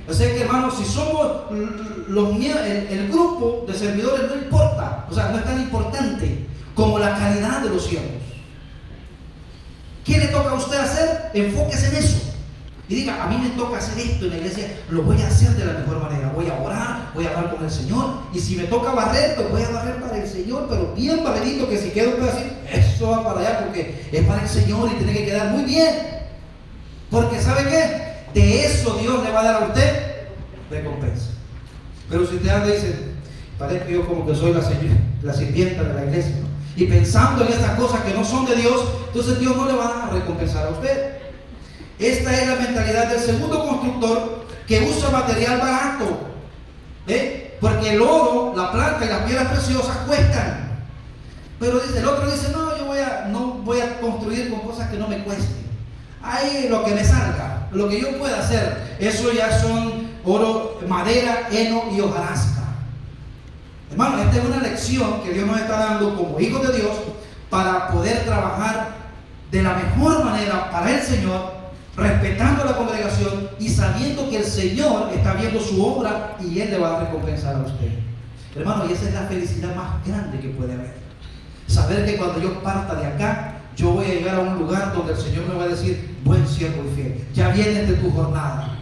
O sea que, hermanos, si somos el grupo de servidores, no importa, o sea, no es tan importante como la calidad de los siervos. ¿Qué le toca a usted hacer? Enfóquese en eso. Y diga: a mí me toca hacer esto en la iglesia, lo voy a hacer de la mejor manera. Voy a orar, voy a hablar con el Señor. Y si me toca barrer, pues voy a barrer para el Señor, pero bien barredito, que si queda un pedacito, eso va para allá, porque es para el Señor y tiene que quedar muy bien. Porque ¿sabe qué? De eso Dios le va a dar a usted recompensa. Pero si usted anda y dice: Parece que yo como que soy la sirvienta de la iglesia, ¿no? Y pensando en estas cosas que no son de Dios, entonces Dios no le va a recompensar a usted. Esta es la mentalidad del segundo constructor, que usa material barato, porque el oro, la plata y las piedras preciosas cuestan. Pero el otro dice, no, yo no voy a construir con cosas que no me cuesten. Ahí lo que me salga, lo que yo pueda hacer, eso ya son oro, madera, heno y hojarasca. Hermano, esta es una lección que Dios nos está dando como hijos de Dios para poder trabajar de la mejor manera para el Señor, respetando la congregación y sabiendo que el Señor está viendo su obra y Él le va a recompensar a usted. Hermano, y esa es la felicidad más grande que puede haber. Saber que cuando yo parta de acá, yo voy a llegar a un lugar donde el Señor me va a decir, buen siervo y fiel, ya vienes de tu jornada.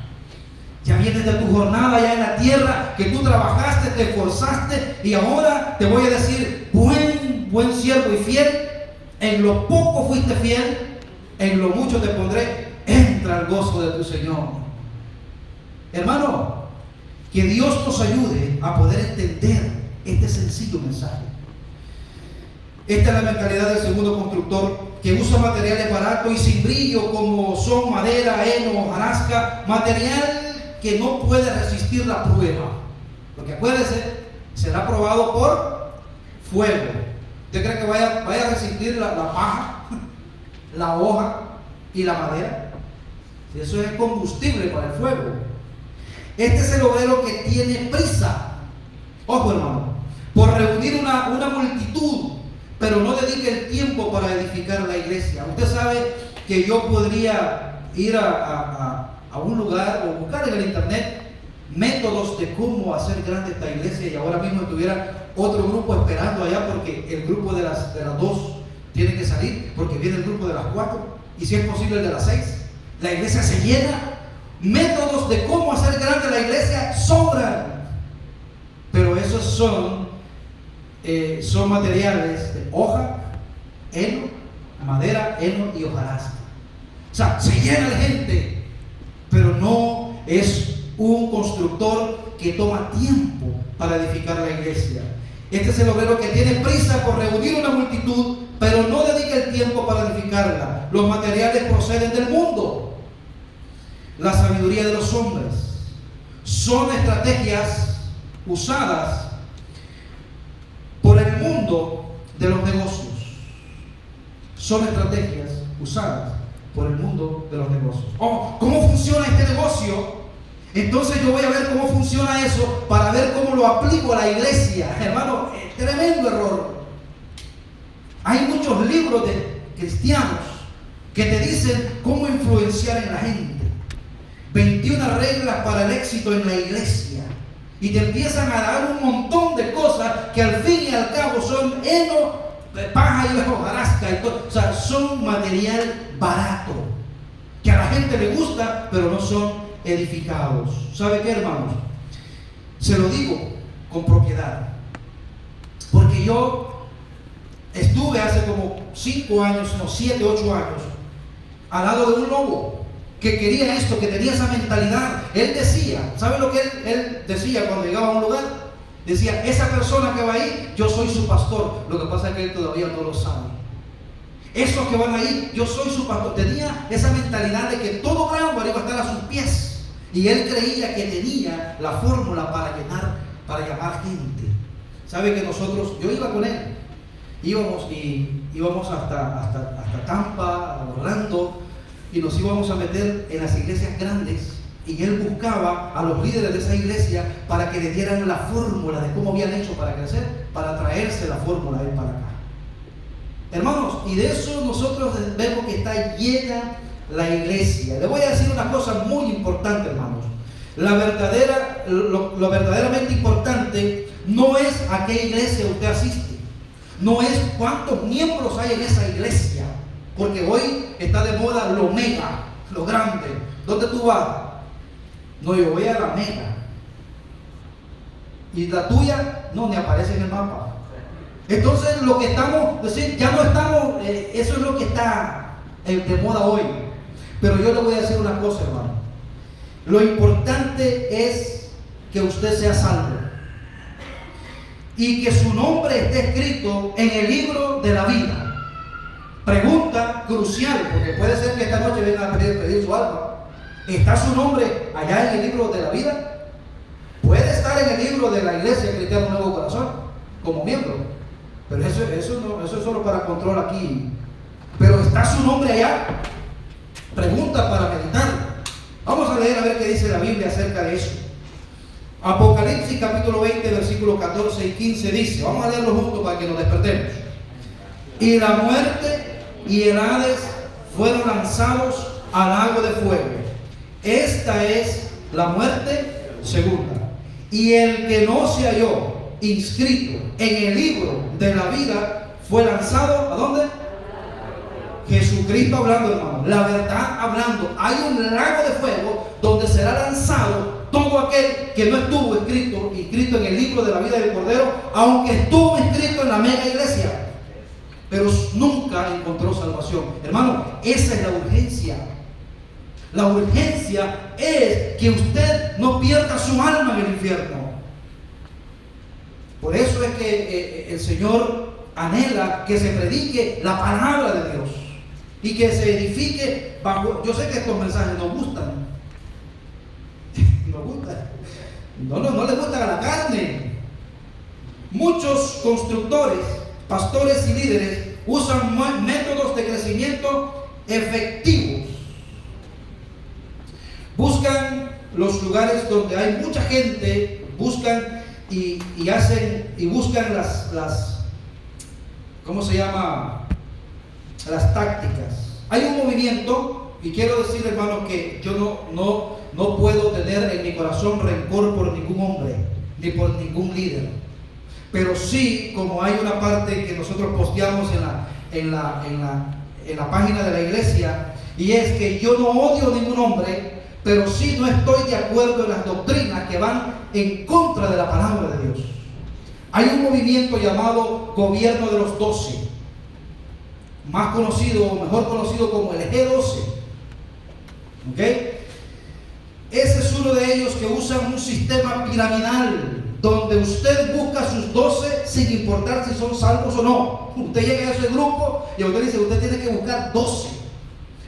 Ya vienes de tu jornada ya en la tierra, que tú trabajaste, te esforzaste, y ahora te voy a decir, buen siervo y fiel, en lo poco fuiste fiel, en lo mucho te pondré, entra al gozo de tu Señor. Hermano, que Dios nos ayude a poder entender este sencillo mensaje. Esta es la mentalidad del segundo constructor, que usa materiales baratos y sin brillo, como son madera, heno, hojarasca, material que no puede resistir la prueba. Porque acuérdese, será probado por fuego. ¿Usted cree que vaya a resistir la paja, la hoja y la madera? Eso es combustible para el fuego. Este es el obrero que tiene prisa, ojo hermano, por reunir una multitud, pero no dedique el tiempo para edificar la iglesia. Usted sabe que yo podría ir a un lugar o buscar en el internet métodos de cómo hacer grande esta iglesia, y ahora mismo tuviera otro grupo esperando allá, porque el grupo de las 2 tiene que salir, porque viene el grupo de las 4, y si es posible el de las 6. La iglesia se llena. Métodos de cómo hacer grande la iglesia sobran, pero esos son materiales de hoja, heno, madera, heno y hojarasca. O sea, se llena de gente, pero no es un constructor que toma tiempo para edificar la iglesia. Este es el obrero que tiene prisa por reunir una multitud, pero no dedica el tiempo para edificarla. Los materiales proceden del mundo. La sabiduría de los hombres son estrategias usadas por el mundo de los negocios. Son estrategias usadas por el mundo de los negocios. Oh, ¿cómo funciona este negocio? Entonces yo voy a ver cómo funciona eso para ver cómo lo aplico a la iglesia. Hermano, tremendo error. Hay muchos libros de cristianos que te dicen cómo influenciar en la gente. 21 reglas para el éxito en la iglesia. Y te empiezan a dar un montón de cosas que al fin y al cabo son heno, paja y hojarasca. O sea, son material barato, que a la gente le gusta, pero no son edificados. ¿Sabe qué, hermanos? Se lo digo con propiedad, porque yo estuve hace como 5 años, no, 7, 8 años, al lado de un lobo que quería esto, que tenía esa mentalidad. Él decía, ¿sabe lo que él decía cuando llegaba a un lugar? Decía, esa persona que va ahí, yo soy su pastor. Lo que pasa es que él todavía no lo sabe. Esos que van ahí, yo soy su pastor. Tenía esa mentalidad de que todo Broward iba a estar a sus pies. Y él creía que tenía la fórmula para llamar gente. ¿Sabe que nosotros, yo iba con él, íbamos hasta Tampa, Orlando, y nos íbamos a meter en las iglesias grandes, y él buscaba a los líderes de esa iglesia para que le dieran la fórmula de cómo habían hecho para crecer, para traerse la fórmula de él para acá. Hermanos, y de eso nosotros vemos que está llena la iglesia. Le voy a decir una cosa muy importante, hermanos. Lo verdaderamente importante no es a qué iglesia usted asiste, no es cuántos miembros hay en esa iglesia, porque hoy está de moda lo mega, lo grande. ¿Dónde tú vas? No, yo voy a la mega. Y la tuya no, ni aparece en el mapa. Entonces lo que estamos, ya no estamos, eso es lo que está de moda hoy. Pero yo le voy a decir una cosa, hermano. Lo importante es que usted sea salvo. y que su nombre esté escrito en el libro de la vida. Pregunta crucial, porque puede ser que esta noche vengan a pedir su alma. ¿Está su nombre allá en el libro de la vida? Puede estar en el libro de la Iglesia Cristiana Nuevo Corazón como miembro, pero eso es solo para control aquí. Pero ¿está su nombre allá? Pregunta para meditar. Vamos a leer a ver qué dice la Biblia acerca de eso. Apocalipsis capítulo 20 versículos 14 y 15 dice, vamos a leerlo juntos para que nos despertemos. Y la muerte y el Hades fueron lanzados al lago de fuego. Esta es la muerte segunda. Y el que no se halló inscrito en el libro de la vida fue lanzado, ¿a dónde? Jesucristo hablando, hermano, la verdad hablando. Hay un lago de fuego donde será lanzado todo aquel que no estuvo inscrito en el libro de la vida del Cordero, aunque estuvo inscrito en la mega iglesia, pero nunca encontró salvación. Hermano, esa es la urgencia. La urgencia es que usted no pierda su alma en el infierno. Por eso es que el Señor anhela que se predique la palabra de Dios y que se edifique bajo. Yo sé que estos mensajes nos gustan. Nos gustan. No les gustan a la carne. Muchos constructores, pastores y líderes usan métodos de crecimiento efectivos. Buscan los lugares donde hay mucha gente, buscan y buscan las ¿cómo se llama? Las tácticas. Hay un movimiento, y quiero decir, hermano, que yo no puedo tener en mi corazón rencor por ningún hombre, ni por ningún líder. Pero sí, como hay una parte que nosotros posteamos en la página de la iglesia, y es que yo no odio a ningún hombre, pero sí no estoy de acuerdo en las doctrinas que van en contra de la palabra de Dios. Hay un movimiento llamado Gobierno de los 12, más conocido o mejor conocido como el G12. ¿Ok? Ese es uno de ellos que usan un sistema piramidal, donde usted busca sus 12 sin importar si son salvos o no. Usted llega a ese grupo y usted dice, usted tiene que buscar 12.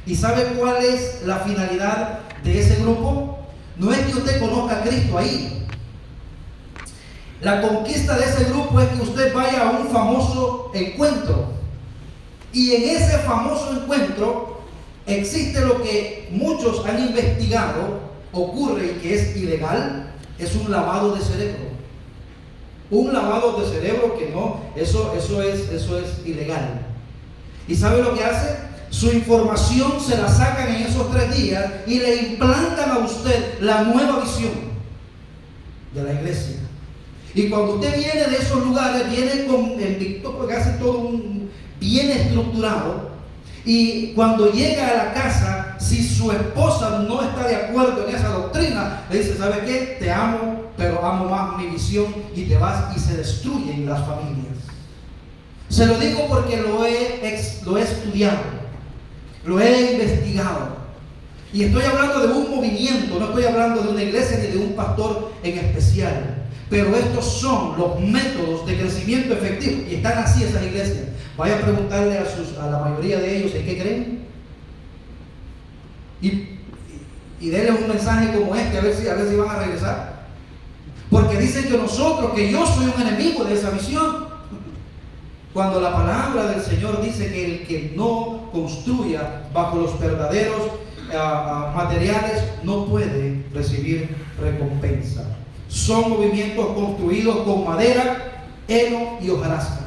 ¿Y sabe cuál es la finalidad de ese grupo? No es que usted conozca a Cristo ahí. La conquista de ese grupo es que usted vaya a un famoso encuentro. Y en ese famoso encuentro existe lo que muchos han investigado, ocurre y que es ilegal, es un lavado de cerebro. Un lavado de cerebro que no, eso es ilegal. ¿Y sabe lo que hace? Su información se la sacan en esos 3 días y le implantan a usted la nueva visión de la iglesia. Y cuando usted viene de esos lugares, viene con el TikTok, porque hace todo bien estructurado. Y cuando llega a la casa, si su esposa no está de acuerdo en esa doctrina, le dice, ¿sabe qué? Te amo, pero amo más mi visión, y te vas y se destruyen las familias. Se lo digo porque lo he estudiado. Lo he investigado. Y estoy hablando de un movimiento, no estoy hablando de una iglesia ni de un pastor en especial. Pero estos son los métodos de crecimiento efectivo. Y están así esas iglesias. Vaya a preguntarle a la mayoría de ellos en qué creen. Y denles un mensaje como este, a ver si van a regresar. Porque dicen que yo soy un enemigo de esa visión. Cuando la palabra del Señor dice que el que no construya bajo los verdaderos materiales no puede recibir recompensa. Son movimientos construidos con madera, heno y hojarasca.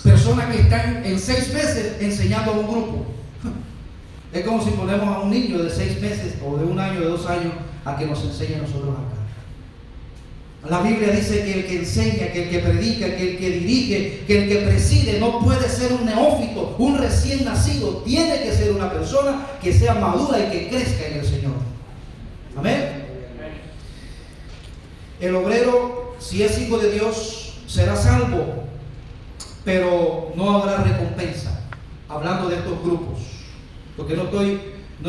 Personas que están en 6 meses enseñando a un grupo. Es como si ponemos a un niño de 6 meses o de 1 año, de 2 años, a que nos enseñe a nosotros acá. La Biblia dice que el que enseña, que el que predica, que el que dirige, que el que preside no puede ser un neófito, un recién nacido. Tiene que ser una persona que sea madura y que crezca en el Señor. Amén. El obrero, si es hijo de Dios, será salvo, pero no habrá recompensa. Hablando de estos grupos, porque no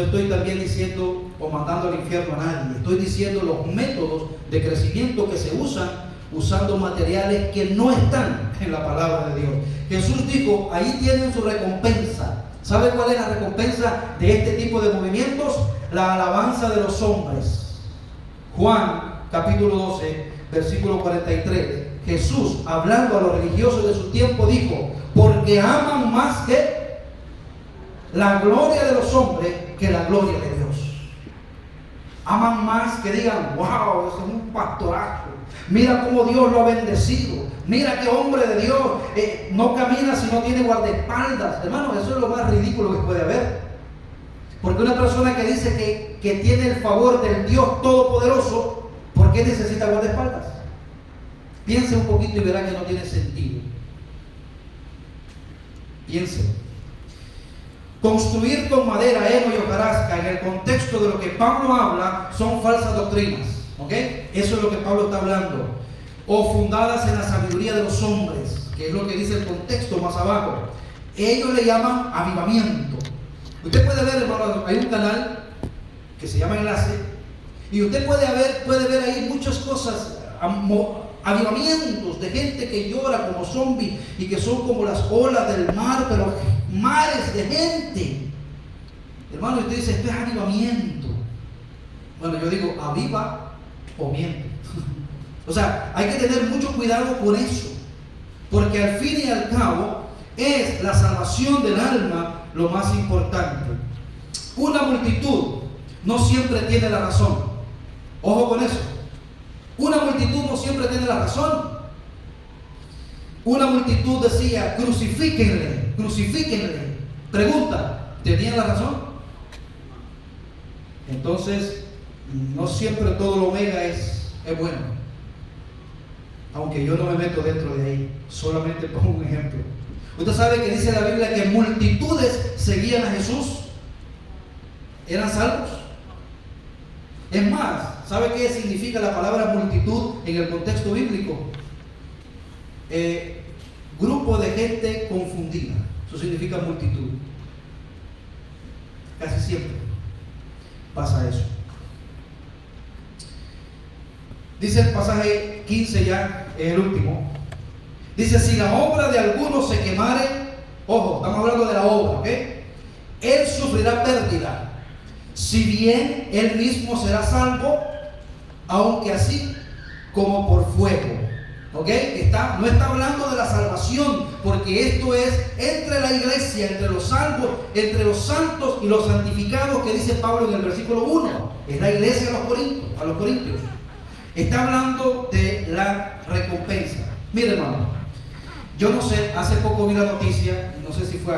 estoy también diciendo o mandando al infierno a nadie. Estoy diciendo los métodos de crecimiento que se usan usando materiales que no están en la palabra de Dios. Jesús dijo, ahí tienen su recompensa. ¿Sabe cuál es la recompensa de este tipo de movimientos? La alabanza de los hombres. Juan capítulo 12, versículo 43. Jesús, hablando a los religiosos de su tiempo, dijo, porque aman más que la gloria de los hombres que la gloria de Dios. Aman más que digan, wow, ese es un pastorazo. Mira cómo Dios lo ha bendecido. Mira qué hombre de Dios. No camina si no tiene guardaespaldas. Hermano, eso es lo más ridículo que puede haber. Porque una persona que dice que tiene el favor del Dios Todopoderoso, ¿por qué necesita guardaespaldas? Piense un poquito y verá que no tiene sentido. Piense. Construir con madera, heno y hojarasca, en el contexto de lo que Pablo habla, son falsas doctrinas. ¿Ok? Eso es lo que Pablo está hablando. O fundadas en la sabiduría de los hombres, que es lo que dice el contexto más abajo. Ellos le llaman avivamiento. Usted puede ver, hermano, hay un canal que se llama Enlace, y usted puede ver ahí muchas cosas, avivamientos de gente que llora como zombies y que son como las olas del mar, pero mares de gente. Hermano, usted dice, esto es avivamiento. Bueno, yo digo, aviva o miente. O sea, hay que tener mucho cuidado con eso, porque al fin y al cabo es la salvación del alma lo más importante. Una multitud no siempre tiene la razón. Ojo con eso. Una multitud no siempre tiene la razón. Una multitud decía, crucifíquenle, crucifíquenle. Pregunta, ¿tenían la razón? Entonces, no siempre todo lo omega es bueno. Aunque yo no me meto dentro de ahí, solamente pongo un ejemplo. Usted sabe que dice la Biblia que multitudes seguían a Jesús. ¿Eran salvos? Es más, ¿sabe qué significa la palabra multitud en el contexto bíblico? Grupo de gente confundida. Eso significa multitud. Casi siempre pasa eso. Dice el pasaje 15 ya, el último. Dice, si la obra de alguno se quemare, ojo, estamos hablando de la obra, ¿ok? Él sufrirá pérdida, si bien él mismo será salvo, aunque así como por fuego, ¿ok? No está hablando de la salvación, porque esto es entre la iglesia, entre los salvos, entre los santos y los santificados, que dice Pablo en el versículo 1. Es la iglesia a los corintios. Está hablando de la recompensa. Mire, hermano, yo no sé, hace poco vi la noticia, no sé si fue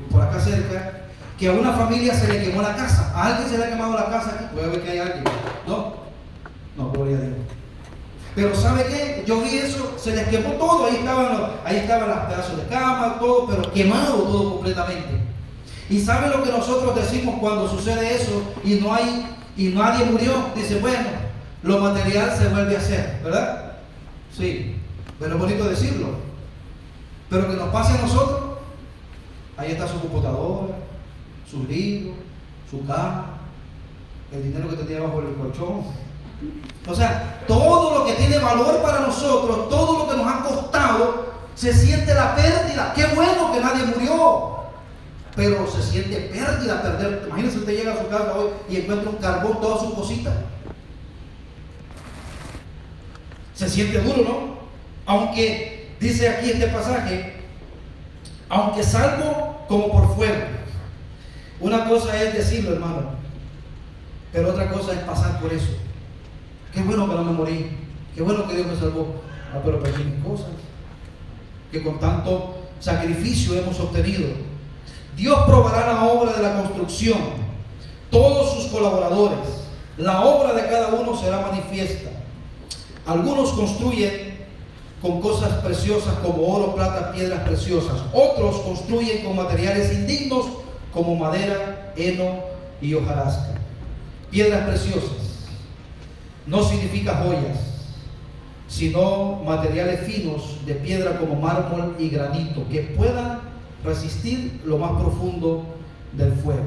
por acá cerca, que a una familia se le quemó la casa. ¿A alguien se le ha quemado la casa aquí? Voy a ver que hay alguien. ¿No? No, gloria a Dios. Pero ¿sabe qué? Yo vi eso, se les quemó todo. Ahí estaban los pedazos de cama, todo, pero quemado todo completamente. ¿Y sabe lo que nosotros decimos cuando sucede eso y nadie murió? Dice, bueno, lo material se vuelve a hacer, ¿verdad? Sí, pero es bonito decirlo. Pero que nos pase a nosotros, ahí está su computadora, sus libros, su cama, el dinero que tenía bajo el colchón. O sea, todo lo que tiene valor para nosotros, todo lo que nos ha costado, se siente la pérdida. Qué bueno que nadie murió, pero se siente pérdida, perder. Imagínense, usted llega a su casa hoy y encuentra un carbón, todas sus cositas. Se siente duro, ¿no? Aunque dice aquí este pasaje, aunque salvo como por fuego. Una cosa es decirlo, hermano, pero otra cosa es pasar por eso. Qué bueno que no me morí, qué bueno que Dios me salvó. Pero perdí mis cosas que con tanto sacrificio hemos obtenido. Dios probará la obra de la construcción, todos sus colaboradores. La obra de cada uno será manifiesta. Algunos construyen con cosas preciosas como oro, plata, piedras preciosas. Otros construyen con materiales indignos como madera, heno y hojarasca. Piedras preciosas no significa joyas, sino materiales finos de piedra como mármol y granito, que puedan resistir lo más profundo del fuego.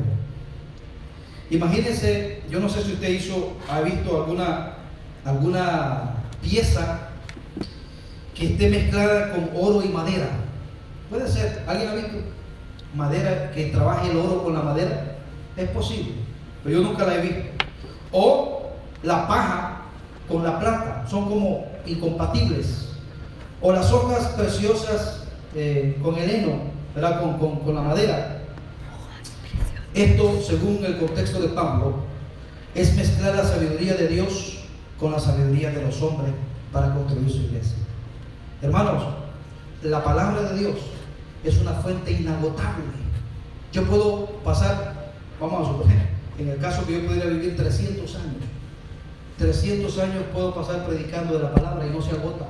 Imagínense, yo no sé si usted ha visto alguna pieza que esté mezclada con oro y madera. Puede ser, ¿alguien ha visto madera que trabaje el oro con la madera? Es posible, pero yo nunca la he visto. O la paja con la plata, son como incompatibles. O las hojas preciosas con el heno, ¿verdad? Con la madera. Esto, según el contexto de Pablo, es mezclar la sabiduría de Dios con la sabiduría de los hombres para construir su iglesia. Hermanos, la palabra de Dios es una fuente inagotable. Yo puedo pasar, vamos a suponer, en el caso que yo pudiera vivir 300 años. 300 años puedo pasar predicando de la palabra y no se agota,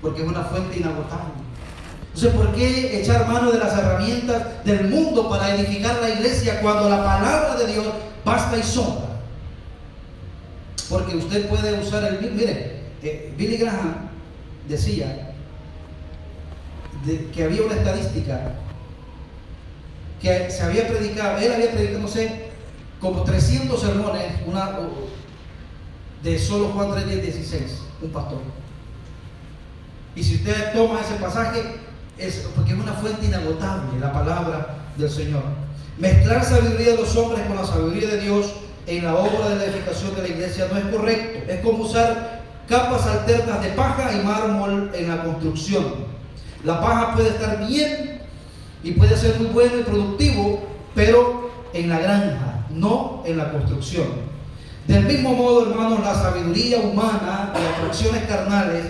porque es una fuente inagotable. Entonces, ¿por qué echar mano de las herramientas del mundo para edificar la iglesia cuando la palabra de Dios basta y sobra? Porque usted puede usar el... Mire, Billy Graham decía que había una estadística que se había predicado, él había predicado, no sé, como 300 sermones, de solo Juan 3:16, un pastor. Y si usted toma ese pasaje, es porque es una fuente inagotable, la palabra del Señor. Mezclar sabiduría de los hombres con la sabiduría de Dios en la obra de la edificación de la iglesia no es correcto. Es como usar capas alternas de paja y mármol en la construcción. La paja puede estar bien y puede ser muy bueno y productivo, pero en la granja, no en la construcción. Del mismo modo, hermanos, la sabiduría humana y las acciones carnales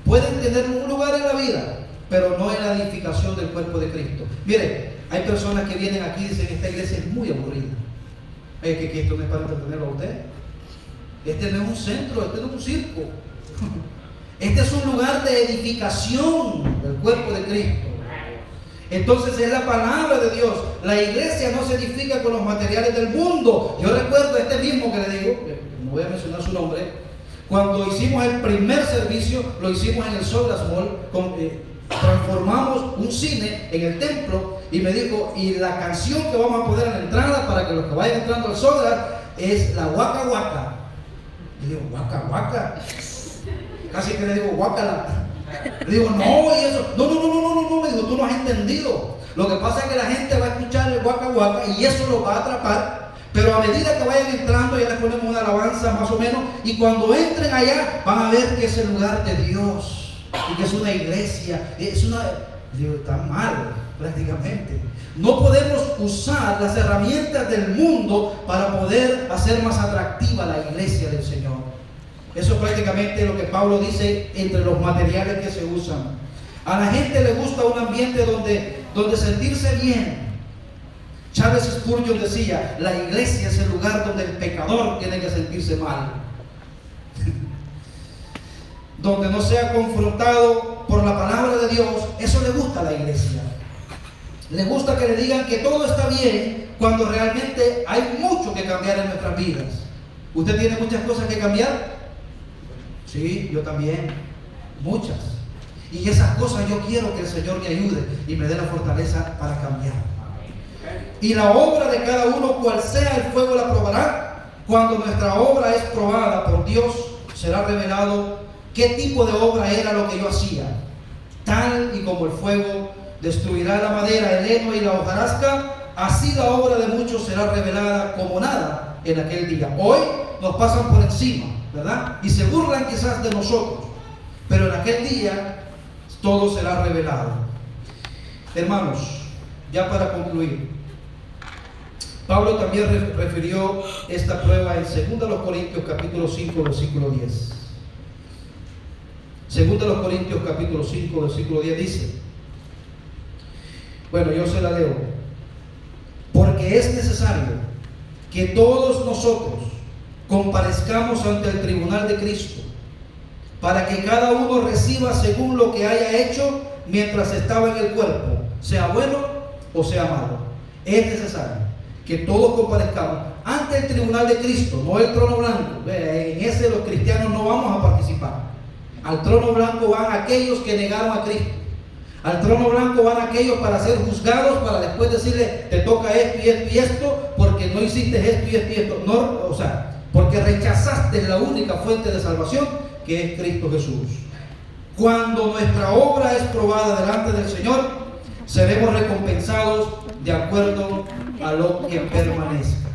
pueden tener un lugar en la vida, pero no en la edificación del cuerpo de Cristo. Mire, hay personas que vienen aquí y dicen: esta iglesia es muy aburrida. Que esto no es para entretenerlo a usted. Este no es un centro, este no es un circo. Este es un lugar de edificación del cuerpo de Cristo. Entonces es la palabra de Dios. La iglesia no se edifica con los materiales del mundo. Yo recuerdo a este mismo que le digo, no voy a mencionar su nombre, cuando hicimos el primer servicio, lo hicimos en el Solas Mall, transformamos un cine en el templo, y me dijo: y la canción que vamos a poner en la entrada para que los que vayan entrando al Solas es la Waka Waka. Y digo: Waka Waka. Casi que le digo: Guácala. Le digo: no, y eso, no, me digo: tú no has entendido. Lo que pasa es que la gente va a escuchar el Waka Waka y eso lo va a atrapar, pero a medida que vayan entrando ya les ponemos una alabanza más o menos, y cuando entren allá van a ver que es el lugar de Dios y que es una iglesia. Digo: está mal prácticamente. No podemos usar las herramientas del mundo para poder hacer más atractiva la iglesia del Señor. Eso es prácticamente lo que Pablo dice entre los materiales que se usan. A la gente le gusta un ambiente donde sentirse bien. Charles Spurgeon decía: la iglesia es el lugar donde el pecador tiene que sentirse mal. Donde no sea confrontado por la palabra de Dios. Eso le gusta a la iglesia. Le gusta que le digan que todo está bien cuando realmente hay mucho que cambiar en nuestras vidas. ¿Usted tiene muchas cosas que cambiar? Sí, yo también, muchas. Y esas cosas yo quiero que el Señor me ayude y me dé la fortaleza para cambiar. Y la obra de cada uno, cual sea el fuego, la probará. Cuando nuestra obra es probada por Dios, será revelado qué tipo de obra era lo que yo hacía. Tal y como el fuego destruirá la madera, el heno y la hojarasca, así la obra de muchos será revelada como nada en aquel día. Hoy nos pasan por encima, ¿verdad? Y se burlan quizás de nosotros, pero en aquel día todo será revelado. Hermanos, ya para concluir, Pablo también refirió esta prueba en 2 Corintios capítulo 5 versículo 10. 2 Corintios capítulo 5 versículo 10 dice, bueno, yo se la leo: porque es necesario que todos nosotros comparezcamos ante el tribunal de Cristo, para que cada uno reciba según lo que haya hecho mientras estaba en el cuerpo, sea bueno o sea malo. Es necesario que todos comparezcamos ante el tribunal de Cristo, no el trono blanco. En ese los cristianos no vamos a participar. Al trono blanco van aquellos que negaron a Cristo. Al trono blanco van aquellos para ser juzgados, para después decirle: te toca esto y esto y esto, porque no hiciste esto y esto y esto. No, o sea, porque rechazaste la única fuente de salvación, que es Cristo Jesús. Cuando nuestra obra es probada delante del Señor, seremos recompensados de acuerdo a lo que permanezca.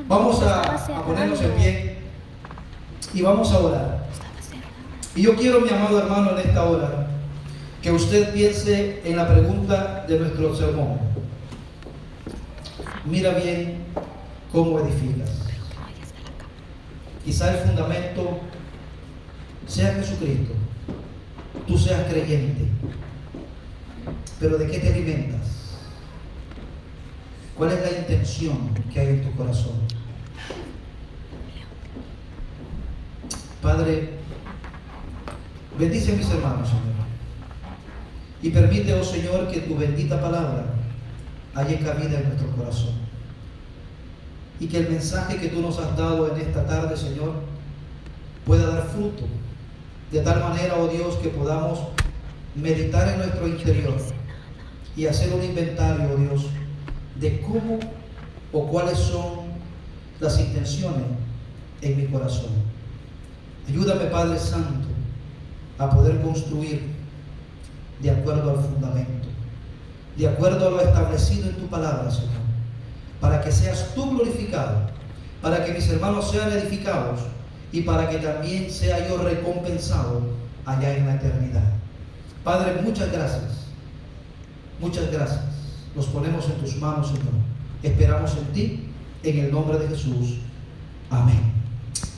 Vamos a ponernos en pie y vamos a orar. Y yo quiero, mi amado hermano, en esta hora, que usted piense en la pregunta de nuestro sermón. Mira bien cómo edificas. Quizá el fundamento sea Jesucristo, tú seas creyente, pero ¿de qué te alimentas? ¿Cuál es la intención que hay en tu corazón? Padre, bendice a mis hermanos, Señor, y permite, oh Señor, que tu bendita palabra haya cabida en nuestro corazón, y que el mensaje que tú nos has dado en esta tarde, Señor, pueda dar fruto, de tal manera, oh Dios, que podamos meditar en nuestro interior y hacer un inventario, oh Dios, de cómo o cuáles son las intenciones en mi corazón. Ayúdame, Padre Santo, a poder construir de acuerdo al fundamento, de acuerdo a lo establecido en tu palabra, Señor, para que seas tú glorificado, para que mis hermanos sean edificados y para que también sea yo recompensado allá en la eternidad. Padre, muchas gracias. Muchas gracias. Los ponemos en tus manos, Señor. Esperamos en ti, en el nombre de Jesús. Amén.